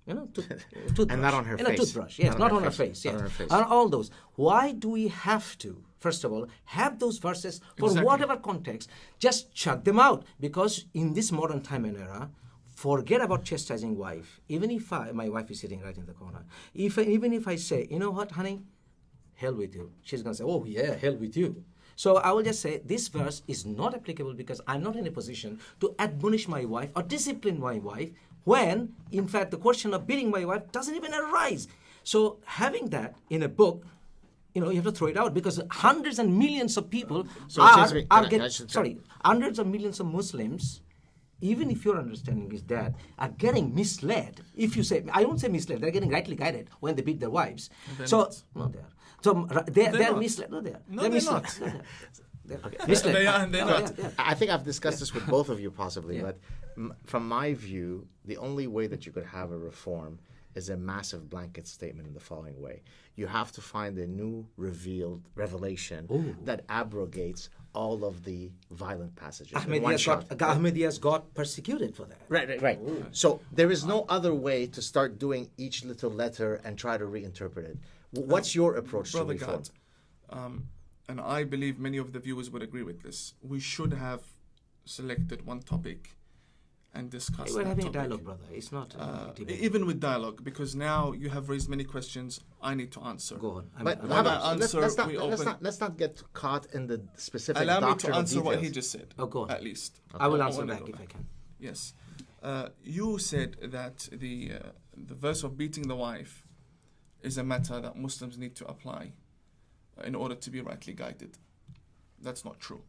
Toothbrush. And not on her face. Toothbrush, yes, not on her face, yes. Not on her face. And all those. Why do we have to, first of all, have those verses for whatever context, just chuck them out? Because in this modern time and era, forget about chastising wife. Even if my wife is sitting right in the corner, even if I say, you know what, honey, hell with you, she's going to say, oh yeah, hell with you. So I will just say this verse is not applicable because I'm not in a position to admonish my wife or discipline my wife when, in fact, the question of beating my wife doesn't even arise. So having that in a book, you have to throw it out because hundreds and millions of people hundreds of millions of Muslims, even if your understanding is that, are getting misled. If you say, I don't say misled, they're getting rightly guided when they beat their wives. No, they are. So they're misled. No, they are. No, they're not. Misled. They are and they're not. I think I've discussed this with both of you possibly, but from my view, the only way that you could have a reform is a massive blanket statement in the following way. You have to find a new revelation that abrogates all of the violent passages. Ahmadiyas got persecuted for that. Right. So there is no other way to start doing each little letter and try to reinterpret it. What's your approach to reform? And I believe many of the viewers would agree with this. We should have selected one topic and discussed We're that having topic. a dialogue, brother. It's not even with dialogue, because now you have raised many questions I need to answer. Go on. Let's not get caught in the specific Allow me to doctrinal answer details. what he just said. Oh, go on. At least. I will answer back if I can. Yes. You said that the verse of beating the wife is a matter that Muslims need to apply in order to be rightly guided. That's not true.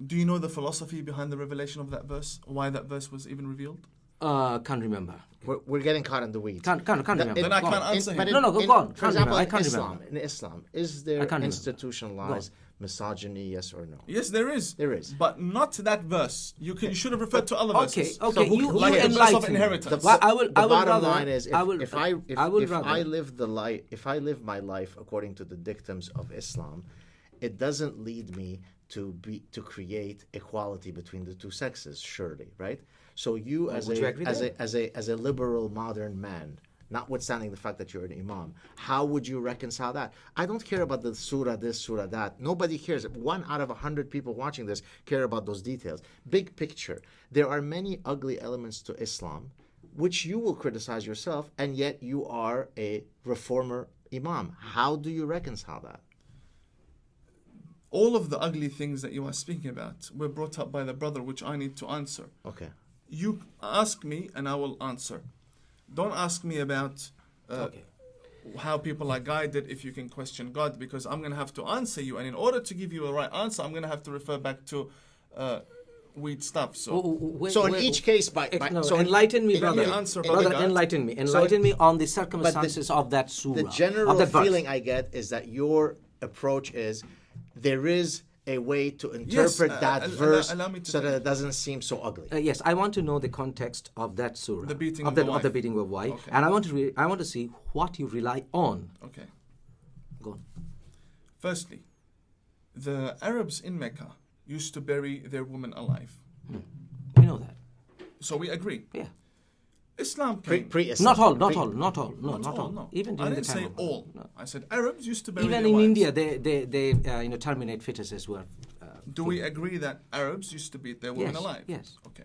Do you know the philosophy behind the revelation of that verse? Why that verse was even revealed? Can't remember. We're getting caught in the weeds. Can't remember. Then I can't answer him. Go on. For example, I can't in Islam, is there institutionalized misogyny, yes or no? Yes, there is. There is. But not that verse. You should have referred to other verses. Okay. So You like the verse of enlighten me. inheritance. The bottom line is, if I live my life according to the dictums of Islam, it doesn't lead me to create equality between the two sexes, surely, right? So you as a liberal modern man, notwithstanding the fact that you're an imam, how would you reconcile that? I don't care about the surah this, surah that. Nobody cares. 1 out of 100 people watching this care about those details. Big picture. There are many ugly elements to Islam, which you will criticize yourself, and yet you are a reformer imam. How do you reconcile that? all of the ugly things that you are speaking about were brought up by the brother, which I need to answer. Okay. You ask me and I will answer. Don't ask me about how people are guided, if you can question God, because I'm going to have to answer you. And in order to give you a right answer, I'm going to have to refer back to weed stuff. So, in each case, enlighten me, brother. Brother, enlighten me. Enlighten me on the circumstances of that surah. the general of that verse. feeling I get is that your approach is there is a way to interpret that verse allow me to so that it doesn't seem so ugly. Yes, I want to know the context of that surah, The beating of of the the wife. beating of wife, Okay. and I want to see what you rely on. okay. Go on. Firstly, the Arabs in Mecca used to bury their women alive. We know that. So we agree. Yeah. Islam came. Pre-Islam. Not all. Not all. Not all, no. Even I during didn't the time say of all. No. I said Arabs used to bury Even their in wives. India, they terminate fetuses were. Do we agree that Arabs used to beat their women Yes, alive? yes. Okay.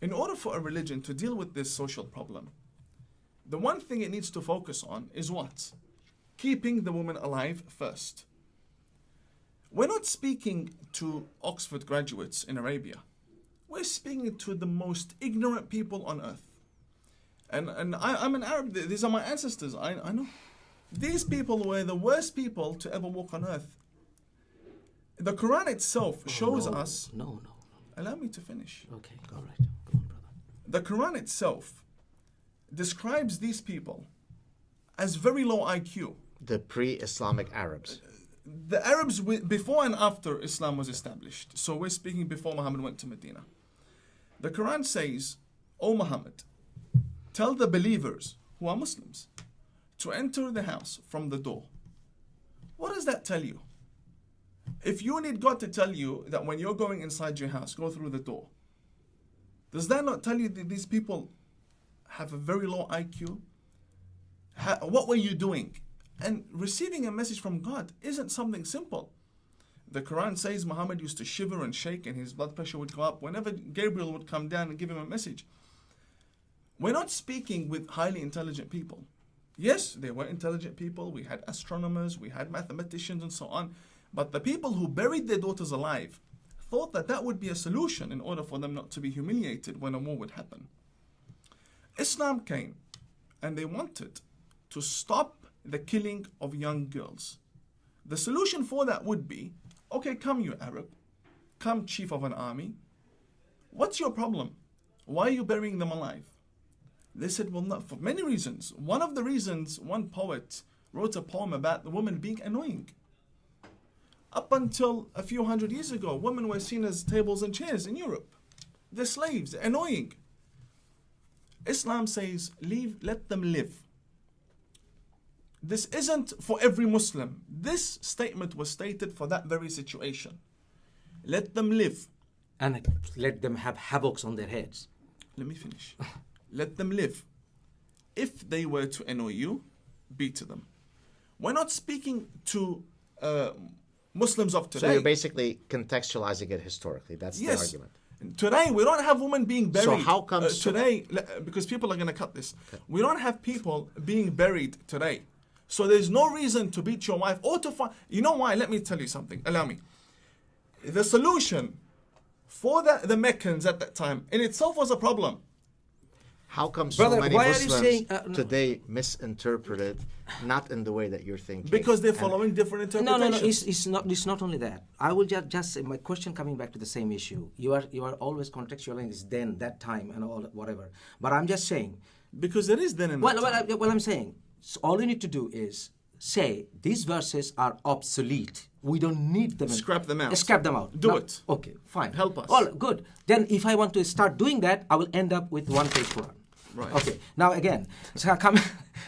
In order for a religion to deal with this social problem, the one thing it needs to focus on is what? Keeping the woman alive first. We're not speaking to Oxford graduates in Arabia. We're speaking to the most ignorant people on earth. And I'm an Arab. These are my ancestors. I know. These people were the worst people to ever walk on earth. The Quran itself shows us... No. Allow me to finish. Okay, all right. Go on, brother. The Quran itself describes these people as very low IQ. The pre-Islamic Arabs. The Arabs before and after Islam was established. So we're speaking before Muhammad went to Medina. The Quran says, O Muhammad, tell the believers who are Muslims to enter the house from the door. What does that tell you? If you need God to tell you that when you're going inside your house, go through the door, does that not tell you that these people have a very low IQ? What were you doing? And receiving a message from God isn't something simple. The Quran says Muhammad used to shiver and shake and his blood pressure would go up whenever Gabriel would come down and give him a message. We're not speaking with highly intelligent people. Yes, they were intelligent people. We had astronomers, we had mathematicians and so on. But the people who buried their daughters alive thought that that would be a solution in order for them not to be humiliated when a war would happen. Islam came and they wanted to stop the killing of young girls. The solution for that would be, okay, come you Arab, come chief of an army. What's your problem? Why are you burying them alive? They said, well, not for many reasons. One of the reasons, one poet wrote a poem about the woman being annoying. Up until a few hundred years ago, women were seen as tables and chairs in Europe. They're slaves, they're annoying. Islam says, let them live. This isn't for every Muslim. This statement was stated for that very situation. Let them live. And let them have havocs on their heads. Let me finish. Let them live. If they were to annoy you, beat them. We're not speaking to Muslims of today. So you're basically contextualizing it historically. That's the argument. Today, we don't have women being buried. So how come... today, because people are going to cut this. Okay. We don't have people being buried today. So there's no reason to beat your wife or to find... You know why? Let me tell you something. Allow me. The solution for the Meccans at that time in itself was a problem. How come so Brother, many why Muslims are you saying, today misinterpret it not in the way that you're thinking? Because they're following different interpretations. No. It's not only that. I will just say my question coming back to the same issue. You are always contextualizing this then, that time, and all whatever. But I'm just saying. Because there is then and that time. Well, I'm saying. So all you need to do is say these verses are obsolete. We don't need them. Scrap them out. Scrap them out. Do it. Okay, fine. Help us. Well, good. Then if I want to start doing that, I will end up with one-page Quran. Right. Okay. Now again, so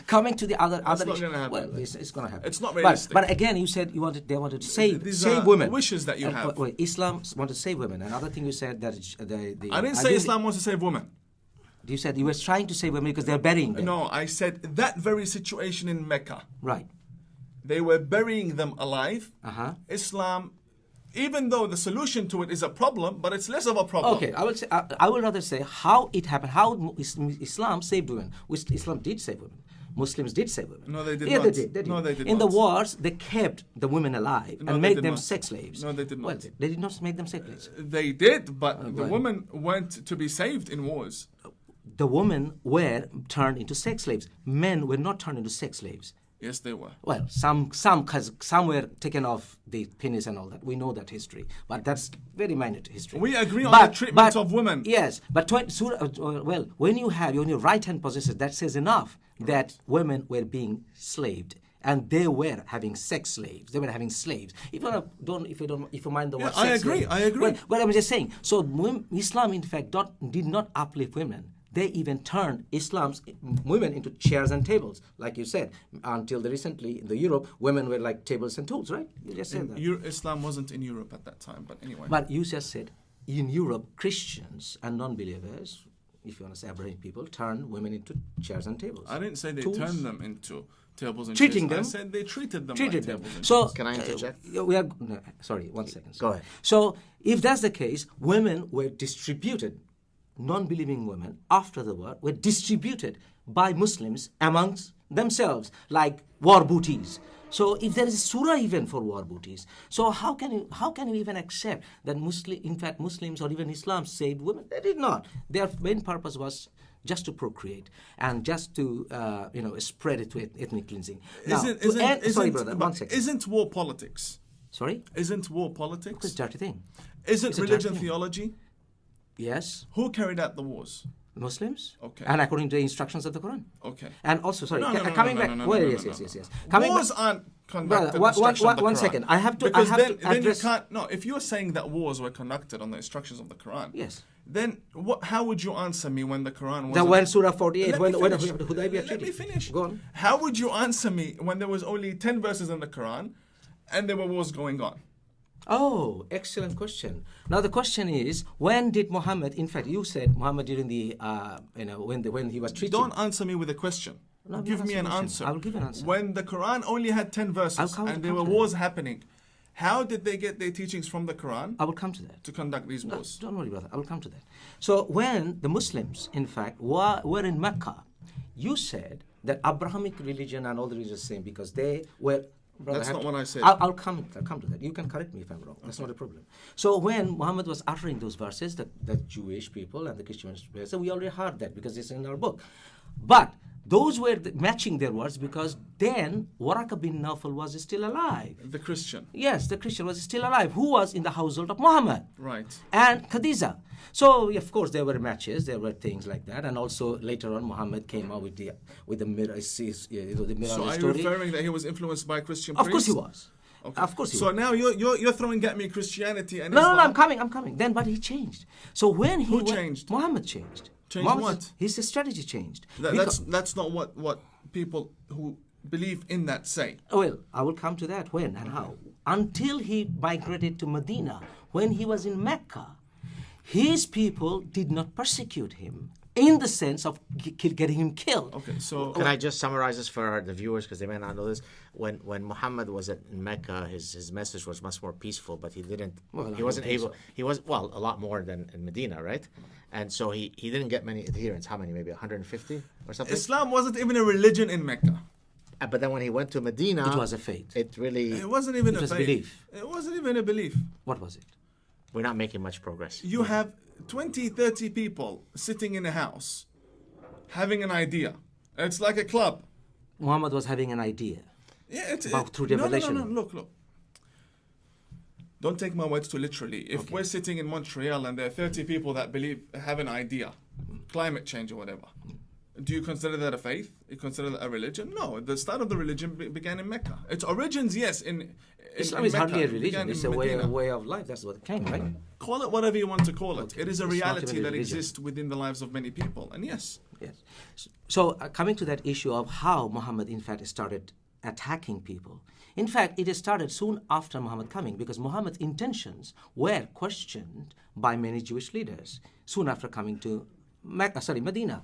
coming to the other That's not issue. going to happen. Well, it's going to happen. It's not realistic. But again, you said they wanted to save are women. Wishes that you have. Wait, Islam wanted to save women. Another thing you said that I didn't say Islam wants to save women. You said you were trying to save women because they're burying them. No, I said that very situation in Mecca. Right. They were burying them alive. Uh-huh. Islam, even though the solution to it is a problem, but it's less of a problem. Okay, I will say. I would rather say how it happened. How Islam saved women. Which Islam did save women, Muslims did save women. No, they did yeah, not. They did. No, they did In the not. wars, they kept the women alive No, and they made did them not. sex slaves. No, they did Well, not. they did not make them sex slaves. They did, but the right. women weren't to be saved in wars. The women were turned into sex slaves. Men were not turned into sex slaves. Yes, they were. Well, some were taken off the penis and all that. We know that history, but that's very minor history. We agree on the treatment of women. Yes, but when your right hand possesses, that says enough that women were being slaved. And they were having sex slaves. They were having slaves. If you mind the word sex slave. I agree. Well, I'm just saying. So Islam, in fact, did not uplift women. They even turned Islam's women into chairs and tables, like you said. Until recently, in Europe, women were like tables and tools, right? You just said that. Islam wasn't in Europe at that time, but anyway. But you just said, in Europe, Christians and non-believers, if you want to say Abrahamic people, turned women into chairs and tables. I didn't say they Tools. turned them into tables and Treating chairs. them. I said they treated them Treated like them. tables and So chairs. Can I interject? Sorry, 1 second. Go ahead. So if that's the case, women were distributed, non-believing women after the war were distributed by Muslims amongst themselves like war booties. So if there is a surah even for war booties, so how can you even accept that Muslims or even Islam saved women? They did not. Their main purpose was just to procreate and just to spread it to ethnic cleansing. Now, sorry, brother, 1 second. Isn't war politics? Sorry? Isn't war politics? It's a dirty thing. Isn't It's a religion dirty thing. theology? Yes. Who carried out the wars? Muslims. Okay. And according to the instructions of the Quran. Okay. And also, sorry, No, no, no, coming no, back. no, no, Well, no, yes, no, yes, no, yes, no. yes. Coming Wars back. aren't conducted Brother, on the instructions of the one Quran. second. I have to Because then you address. can't. No, if you're saying that wars were conducted on the instructions of the Quran, Yes. then how would you answer me when the Quran was? The when Surah 48, Let when me the finish. Hudaybiyah Let Treaty. me finish. Go on. How would you answer me when there was only 10 verses in the Quran and there were wars going on? Oh, excellent question. Now the question is, when did Muhammad? In fact, you said Muhammad during the when he was treated. Don't answer me with a question. No, I'm Give not me an answering a answer. question. I will give an answer. When the Quran only had 10 verses I'll and there come were to that. wars happening, how did they get their teachings from the Quran I will come to that. to conduct these No, wars? don't worry, brother. I will come to that. So when the Muslims, in fact, were in Mecca, you said that Abrahamic religion and all the religions same because they were. Brother, That's not what I said. I'll come to that. You can correct me if I'm wrong. That's not a problem. So when Muhammad was uttering those verses, the Jewish people and the Christians, so we already heard that because it's in our book. But those were matching their words because then Waraka bin Nawfal was still alive. The Christian. Yes, the Christian was still alive, who was in the household of Muhammad. Right. And Khadija. So of course there were matches, there were things like that, and also later on Muhammad came out with the mirror, the mirror So are you story. referring that he was influenced by Christian Of course priests? he was. Okay. Of course he So was. now you're throwing at me Christianity and No, Islam. I'm coming. Then, but he changed. So when he Who changed? Muhammad changed. Changed Muhammad, what? His strategy changed. That's not what people who believe in that say. Well, I will come to that when and how. Until he migrated to Medina, when he was in Mecca, his people did not persecute him in the sense of getting him killed. Okay, so Can I just summarize this for the viewers because they may not know this? When Muhammad was in Mecca, his message was much more peaceful, but he didn't. Well, I he wasn't don't think able. so. He was a lot more than in Medina, right? And so he didn't get many adherents. How many? Maybe 150 or something. Islam wasn't even a religion in Mecca. But then when he went to Medina, It was a faith. It really. It wasn't even It a was a faith. belief. It wasn't even a belief. What was it? We're not making much progress. You have 20, 30 people sitting in a house having an idea. It's like a club. Muhammad was having an idea. Yeah, Through no, revelation. No, look. Don't take my words too literally. If Okay. we're sitting in Montreal and there are 30 people that have an idea, climate change or whatever, do you consider that a faith? You consider that a religion? No, the start of the religion began in Mecca. Its origins, yes, in Islam in is hardly Mecca. a It religion. began It's in a Medina. way of life. That's what it came, right? Call it whatever you want to call it. Okay. It is a It's not reality even a that religion. exists within the lives of many people. And yes, Yes. So coming to that issue of how Muhammad, in fact, started attacking people. In fact, it started soon after Muhammad coming because Muhammad's intentions were questioned by many Jewish leaders soon after coming to Medina.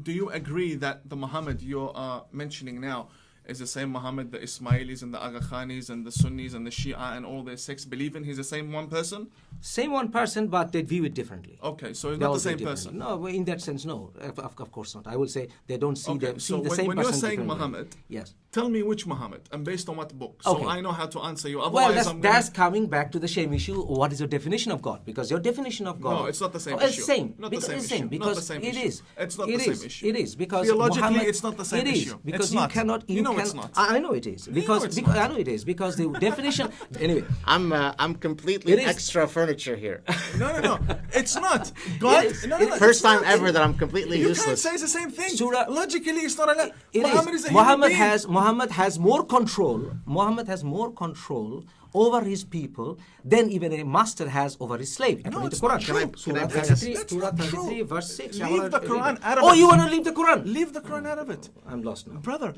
do you agree that the Muhammad you're mentioning now is the same Muhammad the Ismailis and the Aga Khanis and the Sunnis and the Shia and all their sects believe in? He's the same one person? Same one person, but they view it differently. Okay, so he's They not all the same view it person. differently. No, in that sense, no. Of course not. I will say they don't see, Okay, the, so see the same when person you're saying differently. Muhammad, Yes. tell me which Muhammad and based on what book, so Okay. I know how to answer you. Well, Otherwise, that's coming back to the same issue. What is your definition of God? Because your definition of God... No, it's not the same It's issue. same. Not the Because same it's same. issue. Because Not the same it issue. is. It's not It the is. same issue. It is. Because Theologically, Muhammad, it's not the same it is, issue. Because It's you not. cannot... You know it's not. I know it is. Because, it's because not. I know it is. Because the definition... Anyway. I'm completely It is. extra furniture here. No. It's not. God. It is. No, First it's time not. ever that I'm completely You useless. can't say it's the same thing. Surah- Logically, it's not allowed. It Muhammad is. is a human being. Muhammad has more control. Muhammad has more control over his people than even a master has over his slave. According it's to Quran. not true. Surah Can I- 33, That's Surah not true. 33, verse 6. I Leave wanna the read Quran it. out of Oh, it. you want to leave the Quran? Leave the Quran out of it. I'm lost now. Brother,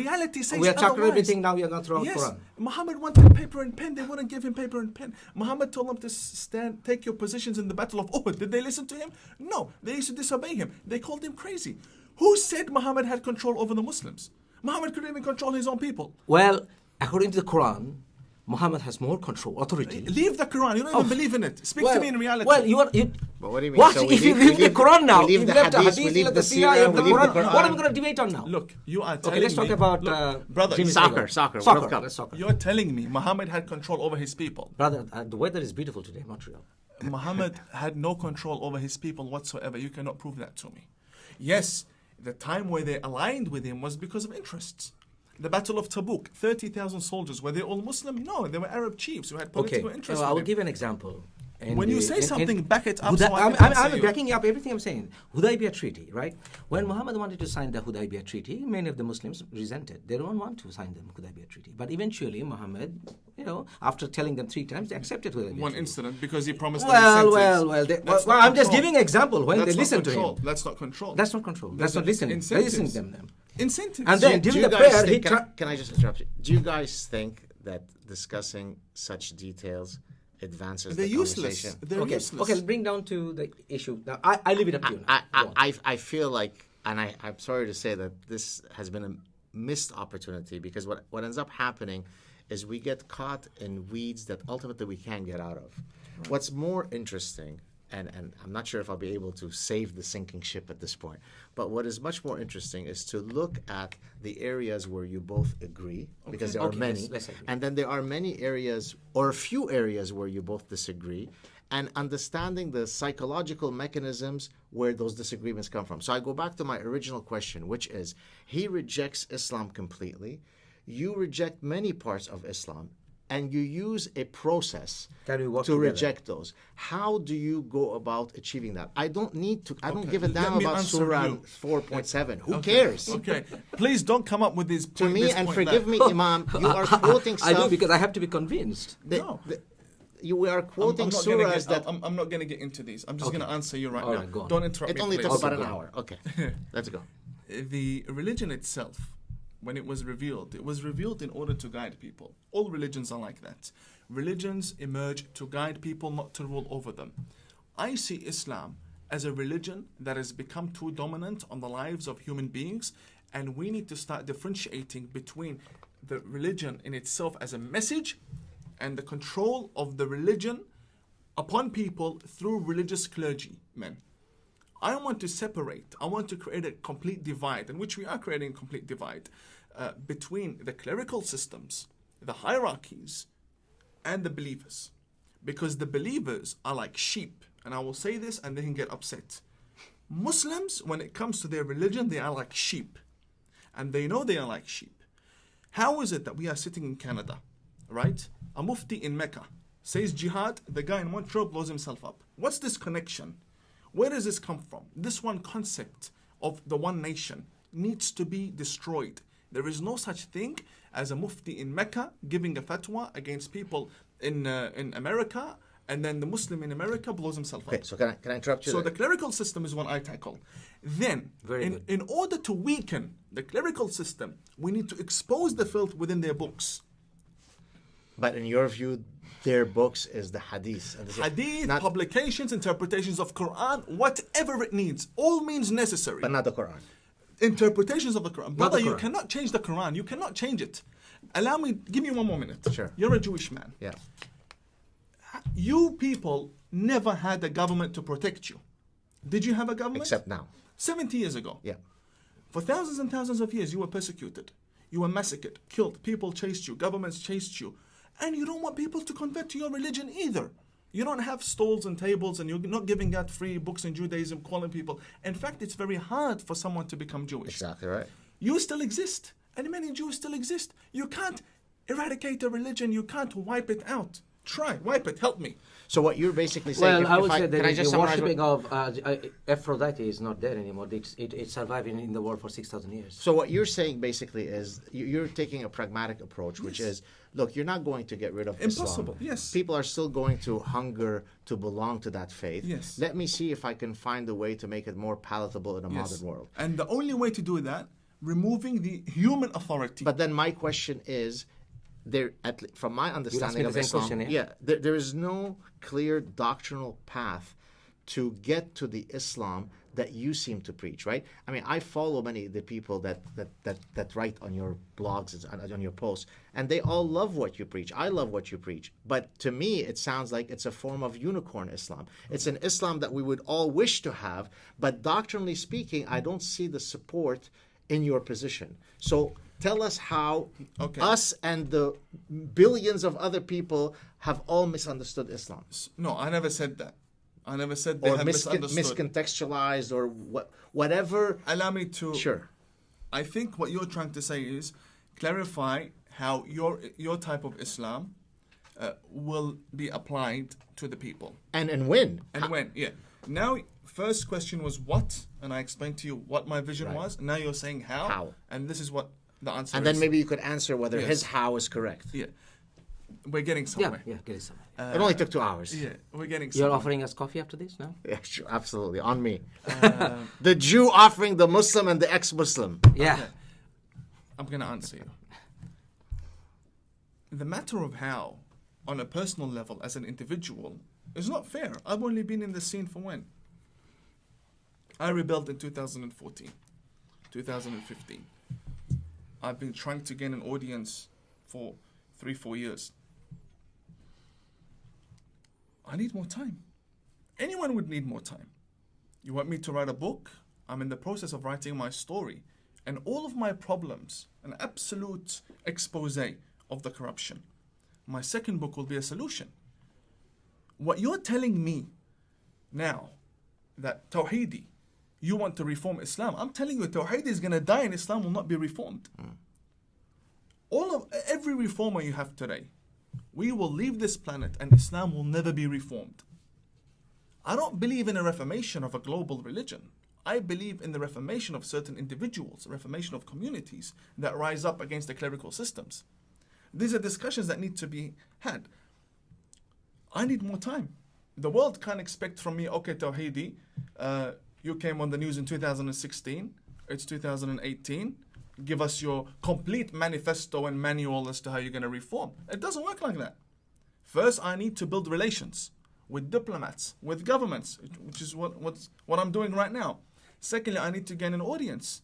reality says We are talking otherwise. everything now. We are going to throw out Yes, Quran. Muhammad wanted paper and pen. They wouldn't give him paper and pen. Muhammad told them to take your positions in the Battle of Uhud. Did they listen to him? No, they used to disobey him. They called him crazy. Who said Muhammad had control over the Muslims? Muhammad couldn't even control his own people. Well, according to the Quran, Muhammad has more control, authority. Leave the Quran. You don't even believe in it. Speak well, to me in reality. Well, you are. But what do you mean? What So we if you leave- leave we the Quran now? we leave You've the left the hadith, hadith, we leave left the the Sirah, you have Sirah, the we leave the Quran. Quran. What are we going to debate on now? Look, you are telling Okay, let's talk me- about look, brother. Jimmy's Soccer, League. soccer, Soccer. World Cup. Let's soccer. You're telling me Muhammad had control over his people. Brother, the weather is beautiful today, Montreal. Muhammad had no control over his people whatsoever. You cannot prove that to me. Yes, the time where they aligned with him was because of interests. The Battle of Tabuk, 30,000 soldiers. Were they all Muslim? No, they were Arab chiefs who had political interests. I with will him. give an example. And When you say something, back it up so I can answer I'm you. backing up everything I'm saying. Hudaybiyah Treaty, right? When Muhammad wanted to sign the Hudaybiyah Treaty, many of the Muslims resented. They don't want to sign the Hudaybiyah Treaty. But eventually, Muhammad, after telling them 3 times, they accepted Hudaybiyah One Treaty. incident because he promised Well, them well, I'm just giving an example when That's they not listen control. to him. That's not control. That's not control. That's There's not listening. incentives. Listen to them. Incentives. And then Do during you the guys prayer, think- he can I just interrupt you? Do you guys think that discussing such details advances They're the useless. conversation? They're Okay, useless. okay, bring down to the issue. Now, I leave it up to you now. Go on. I feel like, and I'm sorry to say that this has been a missed opportunity because what ends up happening is we get caught in weeds that ultimately we can't get out of. What's more interesting, and I'm not sure if I'll be able to save the sinking ship at this point, but what is much more interesting is to look at the areas where you both agree, because there are Okay, many, let's agree. and then there are many areas or a few areas where you both disagree, and understanding the psychological mechanisms where those disagreements come from. So I go back to my original question, which is, he rejects Islam completely, you reject many parts of Islam, and you use a process Can we work to together? reject those. How do you go about achieving that? I don't give a let damn me about answer Surah you. 4.7. Who cares? Okay, please don't come up with these. To me, and forgive me, Imam, you are quoting I do stuff. because I have to be convinced. No. You are quoting surahs that I'm not going to get into these. I'm just Okay. going to answer you right All now. right, go on. Don't interrupt it me, only please. took about Okay, an go on. hour. Okay, let's go. The religion itself, when it was revealed in order to guide people. All religions are like that. Religions emerge to guide people, not to rule over them. I see Islam as a religion that has become too dominant on the lives of human beings, and we need to start differentiating between the religion in itself as a message and the control of the religion upon people through religious clergymen. I want to separate, I want to create a complete divide, in which we are creating a complete divide between the clerical systems, the hierarchies, and the believers. Because the believers are like sheep, and I will say this and they can get upset. Muslims, when it comes to their religion, they are like sheep. And they know they are like sheep. How is it that we are sitting in Canada, right? A mufti in Mecca says jihad, the guy in Montreal blows himself up. What's this connection? Where does this come from? This one concept of the one nation needs to be destroyed. There is no such thing as a mufti in Mecca giving a fatwa against people in America, and then the Muslim in America blows himself Okay, up. so can I interrupt you? So there? the clerical system is what I tackle. Then, Very good. in order to weaken the clerical system, we need to expose the filth within their books. But in your view, their books is the hadith. And this is Hadith, not, publications, interpretations of Quran, whatever it needs, all means necessary. but not the Quran. interpretations of the Quran. Not Brother, the you Quran. cannot change the Quran. You cannot change it. Allow me, give me 1 more minute. Sure. You're a Jewish man. Yeah. You people never had a government to protect you. Did you have a government? Except now. 70 years ago. Yeah. For thousands and thousands of years, you were persecuted. You were massacred, killed. People chased you. Governments chased you. And you don't want people to convert to your religion either. You don't have stalls and tables, and you're not giving out free books in Judaism, calling people. In fact, it's very hard for someone to become Jewish. Exactly right. You still exist, and many Jews still exist. You can't eradicate a religion. You can't wipe it out. Try, wipe it, help me. So what you're basically saying... Well, I would say that can I just the summarize worshipping of Aphrodite is not there anymore. It's surviving in the world for 6,000 years. So what you're saying basically is you're taking a pragmatic approach, which is, look, you're not going to get rid of Impossible, Islam. yes. People are still going to hunger to belong to that faith. Yes. Let me see if I can find a way to make it more palatable in a Yes. modern world. And the only way to do that, removing the human authority. But then my question is, from my understanding me of the same Islam, question, yeah? there is no clear doctrinal path to get to the Islam that you seem to preach, right? I mean, I follow many of the people that write on your blogs and on your posts, and they all love what you preach. I love what you preach. But to me, it sounds like it's a form of unicorn Islam. It's an Islam that we would all wish to have, but doctrinally speaking, I don't see the support in your position. So tell us how us and the billions of other people have all misunderstood Islam. No, I never said that. I never said they Or have misunderstood. miscontextualized or whatever. Allow me to... Sure. I think what you're trying to say is clarify how your type of Islam will be applied to the people. And when. And when, yeah. Now, first question was what, and I explained to you what my vision Right. was. Now you're saying how. How. And this is what the answer And is. then maybe you could answer whether Yes. his how is correct. Yeah. We're getting somewhere. Yeah, get it somewhere. It only took 2 hours. Yeah, we're getting You're somewhere. offering us coffee after this, no? Yeah, sure, absolutely. On me. The Jew offering the Muslim and the ex-Muslim. Yeah. Okay. I'm going to answer you. The matter of how, on a personal level, as an individual, is not fair. I've only been in the scene for when? I rebelled in 2014, 2015. I've been trying to gain an audience for 3-4 years. I need more time. Anyone would need more time. You want me to write a book? I'm in the process of writing my story. And all of my problems, an absolute expose of the corruption. My second book will be a solution. What you're telling me now, that Tawhidi, you want to reform Islam, I'm telling you Tawhidi is going to die and Islam will not be reformed. Every reformer you have today, we will leave this planet and Islam will never be reformed. I don't believe in a reformation of a global religion. I believe in the reformation of certain individuals, reformation of communities that rise up against the clerical systems. These are discussions that need to be had. I need more time. The world can't expect from me, okay, Tawhidi, you came on the news in 2016, it's 2018, give us your complete manifesto and manual as to how you're going to reform. It doesn't work like that. First, I need to build relations with diplomats, with governments, which is what I'm doing right now. Secondly, I need to gain an audience.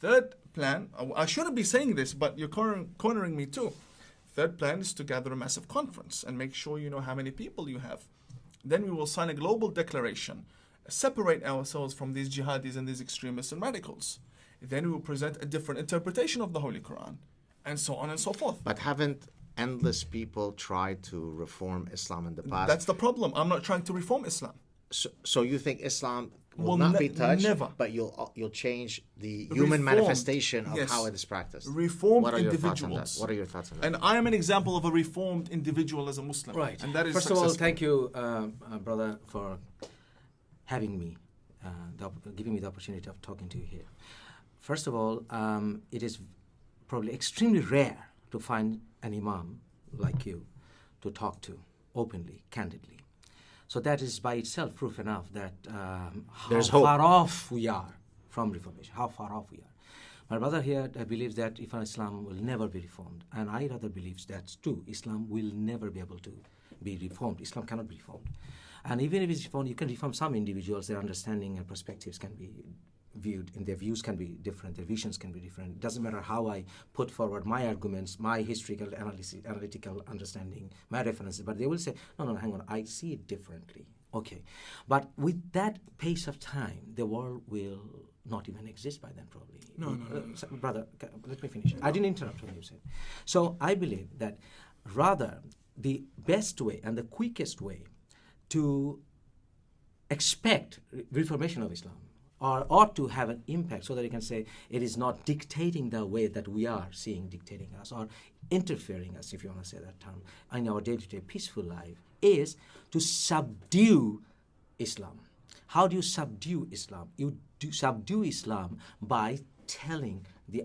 Third plan, I shouldn't be saying this, but you're cornering me too. Third plan is to gather a massive conference and make sure you know how many people you have. Then we will sign a global declaration, separate ourselves from these jihadis and these extremists and radicals. Then we will present a different interpretation of the Holy Quran, and so on and so forth. But haven't endless people tried to reform Islam in the past? That's the problem. I'm not trying to reform Islam. So you think Islam will Will not be touched, never. but you'll change the human Reformed, manifestation of yes. how it is practiced. Reformed What are your individuals. thoughts on that? What are your thoughts on that? And I am an example of a reformed individual as a Muslim. Right. And that is First of all, successful. thank you, brother, for having me, giving me the opportunity of talking to you here. First of all, it is probably extremely rare to find an imam like you to talk to openly, candidly. So that is by itself proof enough that There's how hope. far off we are from reformation, how far off we are. My brother here believes that Islam will never be reformed, and I rather believes that too. Islam will never be able to be reformed. Islam cannot be reformed. And even if it's reformed, you can reform some individuals, their understanding and perspectives can be viewed, and their views can be different, their visions can be different. It doesn't matter how I put forward my arguments, my historical analytical understanding, my references, but they will say, no, hang on, I see it differently. Okay. But with that pace of time, the world will not even exist by then, probably. No. Brother, let me finish. I didn't interrupt when you said. So I believe that rather the best way and the quickest way to expect reformation of Islam or ought to have an impact, so that you can say it is not dictating the way that we are seeing dictating us or interfering us, if you want to say that term, in our day-to-day peaceful life, is to subdue Islam. How do you subdue Islam? You subdue Islam by telling the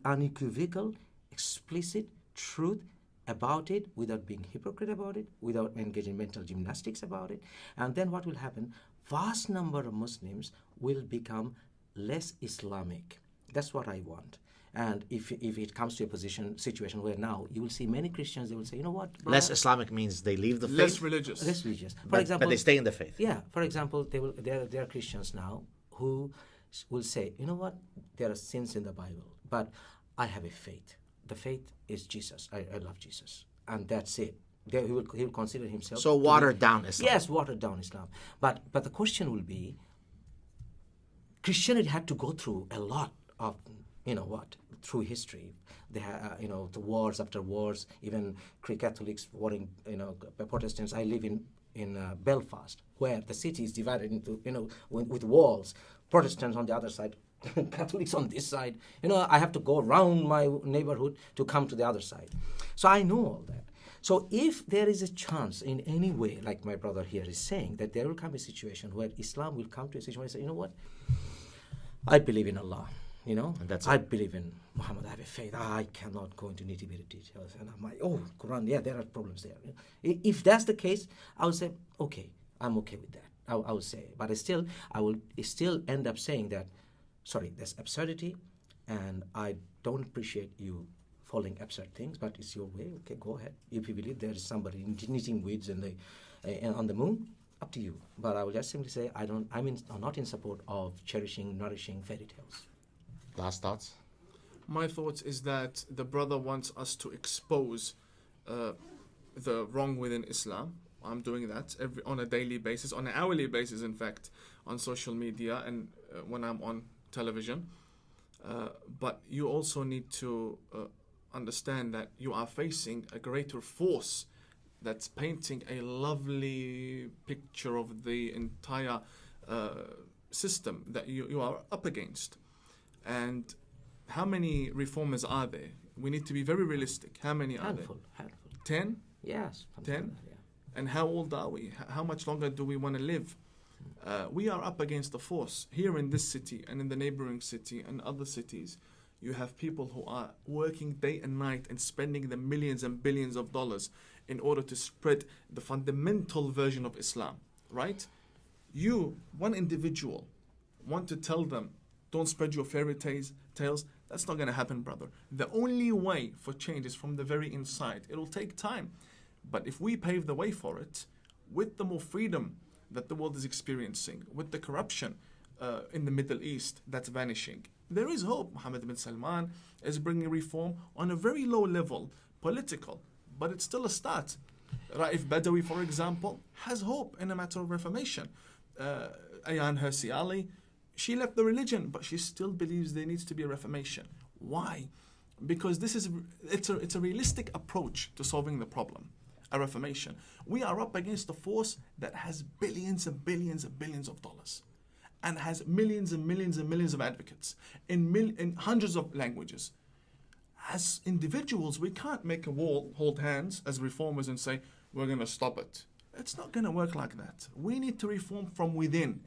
unequivocal, explicit truth about it without being hypocrite about it, without engaging mental gymnastics about it. And then what will happen? Vast number of Muslims will become less Islamic. That's what I want. And if it comes to a situation where now you will see many Christians, they will say, you know what? Brother? Less Islamic means they leave the faith. Less religious. Less religious. But they stay in the faith. Yeah. For example, there are Christians now who will say, you know what? There are sins in the Bible, but I have a faith. The faith is Jesus. I love Jesus. And that's it. He will consider himself. So watered down Islam. Yes, watered down Islam. But the question will be, Christianity had to go through a lot of, through history. They the wars after wars, even Catholics warring, Protestants. I live in Belfast, where the city is divided into, with walls. Protestants on the other side, Catholics on this side. I have to go around my neighborhood to come to the other side. So I know all that. So if there is a chance in any way, like my brother here is saying, that there will come a situation where Islam will come to a situation where I say, you know what? I believe in Allah. I believe in Muhammad. I have a faith. I cannot go into nitty-bitty details. And I'm like, oh, Quran, yeah, there are problems there. If that's the case, I would say, okay, I'm okay with that. I would say. But I will still end up saying that, sorry, there's absurdity, and I don't appreciate you following absurd things, but it's your way. Okay, go ahead. If you believe there is somebody knitting weeds on the moon, up to you. But I will just simply say, I'm not in support of nourishing fairy tales. Last thoughts? My thoughts is that the brother wants us to expose the wrong within Islam. I'm doing that on a daily basis, on an hourly basis, in fact, on social media and when I'm on television. But you also need to understand that you are facing a greater force that's painting a lovely picture of the entire system that you are up against. And how many reformers are there? We need to be very realistic. How many are there? Handful. 10? Yes. 10? Yeah. And how old are we? How much longer do we want to live? We are up against the force. Here in this city and in the neighboring city and other cities, you have people who are working day and night and spending the millions and billions of dollars in order to spread the fundamental version of Islam, right? You, one individual, want to tell them, don't spread your fairy tales. That's not going to happen, brother. The only way for change is from the very inside. It'll take time. But if we pave the way for it, with the more freedom that the world is experiencing, with the corruption in the Middle East that's vanishing, there is hope. Mohammed bin Salman is bringing reform on a very low level, political, but it's still a start. Raif Badawi, for example, has hope in a matter of reformation. Ayaan Hirsi Ali, she left the religion, but she still believes there needs to be a reformation. Why? Because it's a realistic approach to solving the problem, a reformation. We are up against a force that has billions and billions and billions of dollars, and has millions and millions and millions of advocates in hundreds of languages. As individuals, we can't make a wall, hold hands as reformers and say, we're going to stop it. It's not going to work like that. We need to reform from within.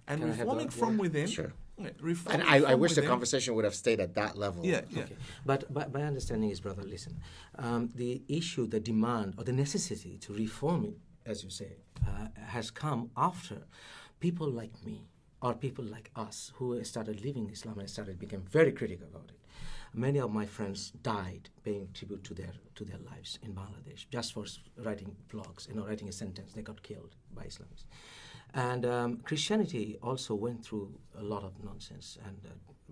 And reforming from within... Sure. Yeah, and I wish the conversation would have stayed at that level. Yeah. Okay. But my understanding is, brother, listen, the issue, the demand, or the necessity to reform it, as you say, has come after people like me, or people like us, who started living Islam and became very critical about it. Many of my friends died paying tribute to their lives in Bangladesh just for writing blogs, writing a sentence. They got killed by Islamists. And Christianity also went through a lot of nonsense and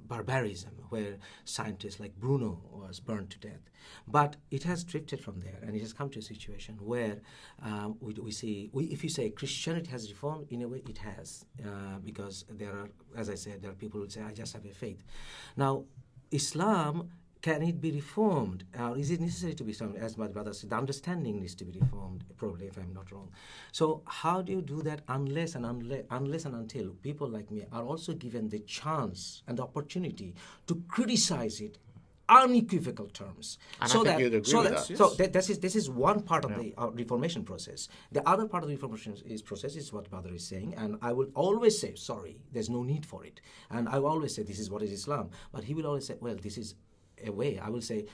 barbarism, where scientists like Bruno was burned to death. But it has drifted from there, and it has come to a situation where we see, if you say Christianity has reformed, in a way it has, because there are, as I said, there are people who say, I just have a faith. Now, Islam, can it be reformed? Or is it necessary to be reformed? As my brother said, the understanding needs to be reformed, probably, if I'm not wrong. So how do you do that unless and until people like me are also given the chance and the opportunity to criticize it unequivocal terms? And I think you'd agree with that. So this is one part of the reformation process. The other part of the reformation process is what brother is saying, and I will always say, sorry, there's no need for it. And I will always say, this is what is Islam. But he will always say, well, this is a way. I will say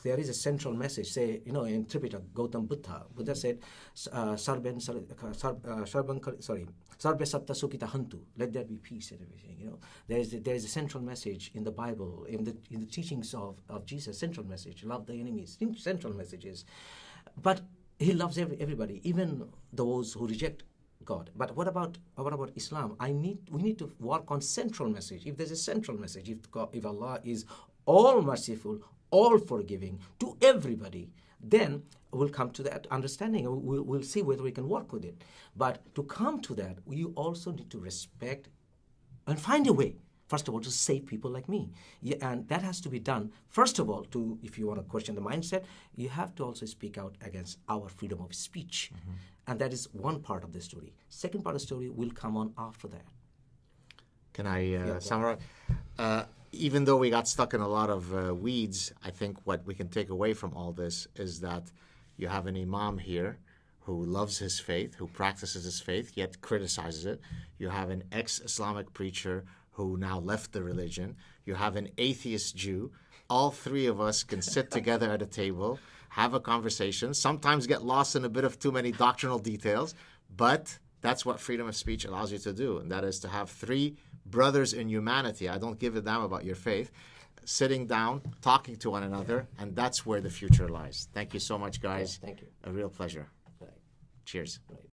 there is a central message. Say, in Tripitaka, Gautam Buddha said, sarbe satta sukita hantu, let there be peace and everything. There is a central message in the Bible, in the teachings of Jesus, central message, love the enemies, central messages. But he loves everybody, even those who reject God. But what about Islam? We need to work on central message. If there's a central message, if Allah is all merciful, all forgiving to everybody, then we'll come to that understanding. We'll see whether we can work with it. But to come to that, you also need to respect and find a way, first of all, to save people like me. Yeah, and that has to be done, first of all, if you want to question the mindset, you have to also speak out against our freedom of speech. Mm-hmm. And that is one part of the story. Second part of the story will come on after that. Can I summarize? Even though we got stuck in a lot of weeds, I think what we can take away from all this is that you have an Imam here who loves his faith, who practices his faith, yet criticizes it. You have an ex-Islamic preacher who now left the religion. You have an atheist Jew. All three of us can sit together at a table, have a conversation, sometimes get lost in a bit of too many doctrinal details, but that's what freedom of speech allows you to do, and that is to have three brothers in humanity, I don't give a damn about your faith, sitting down, talking to one another, and that's where the future lies. Thank you so much, guys. Thank you. A real pleasure. Right. Cheers. Right.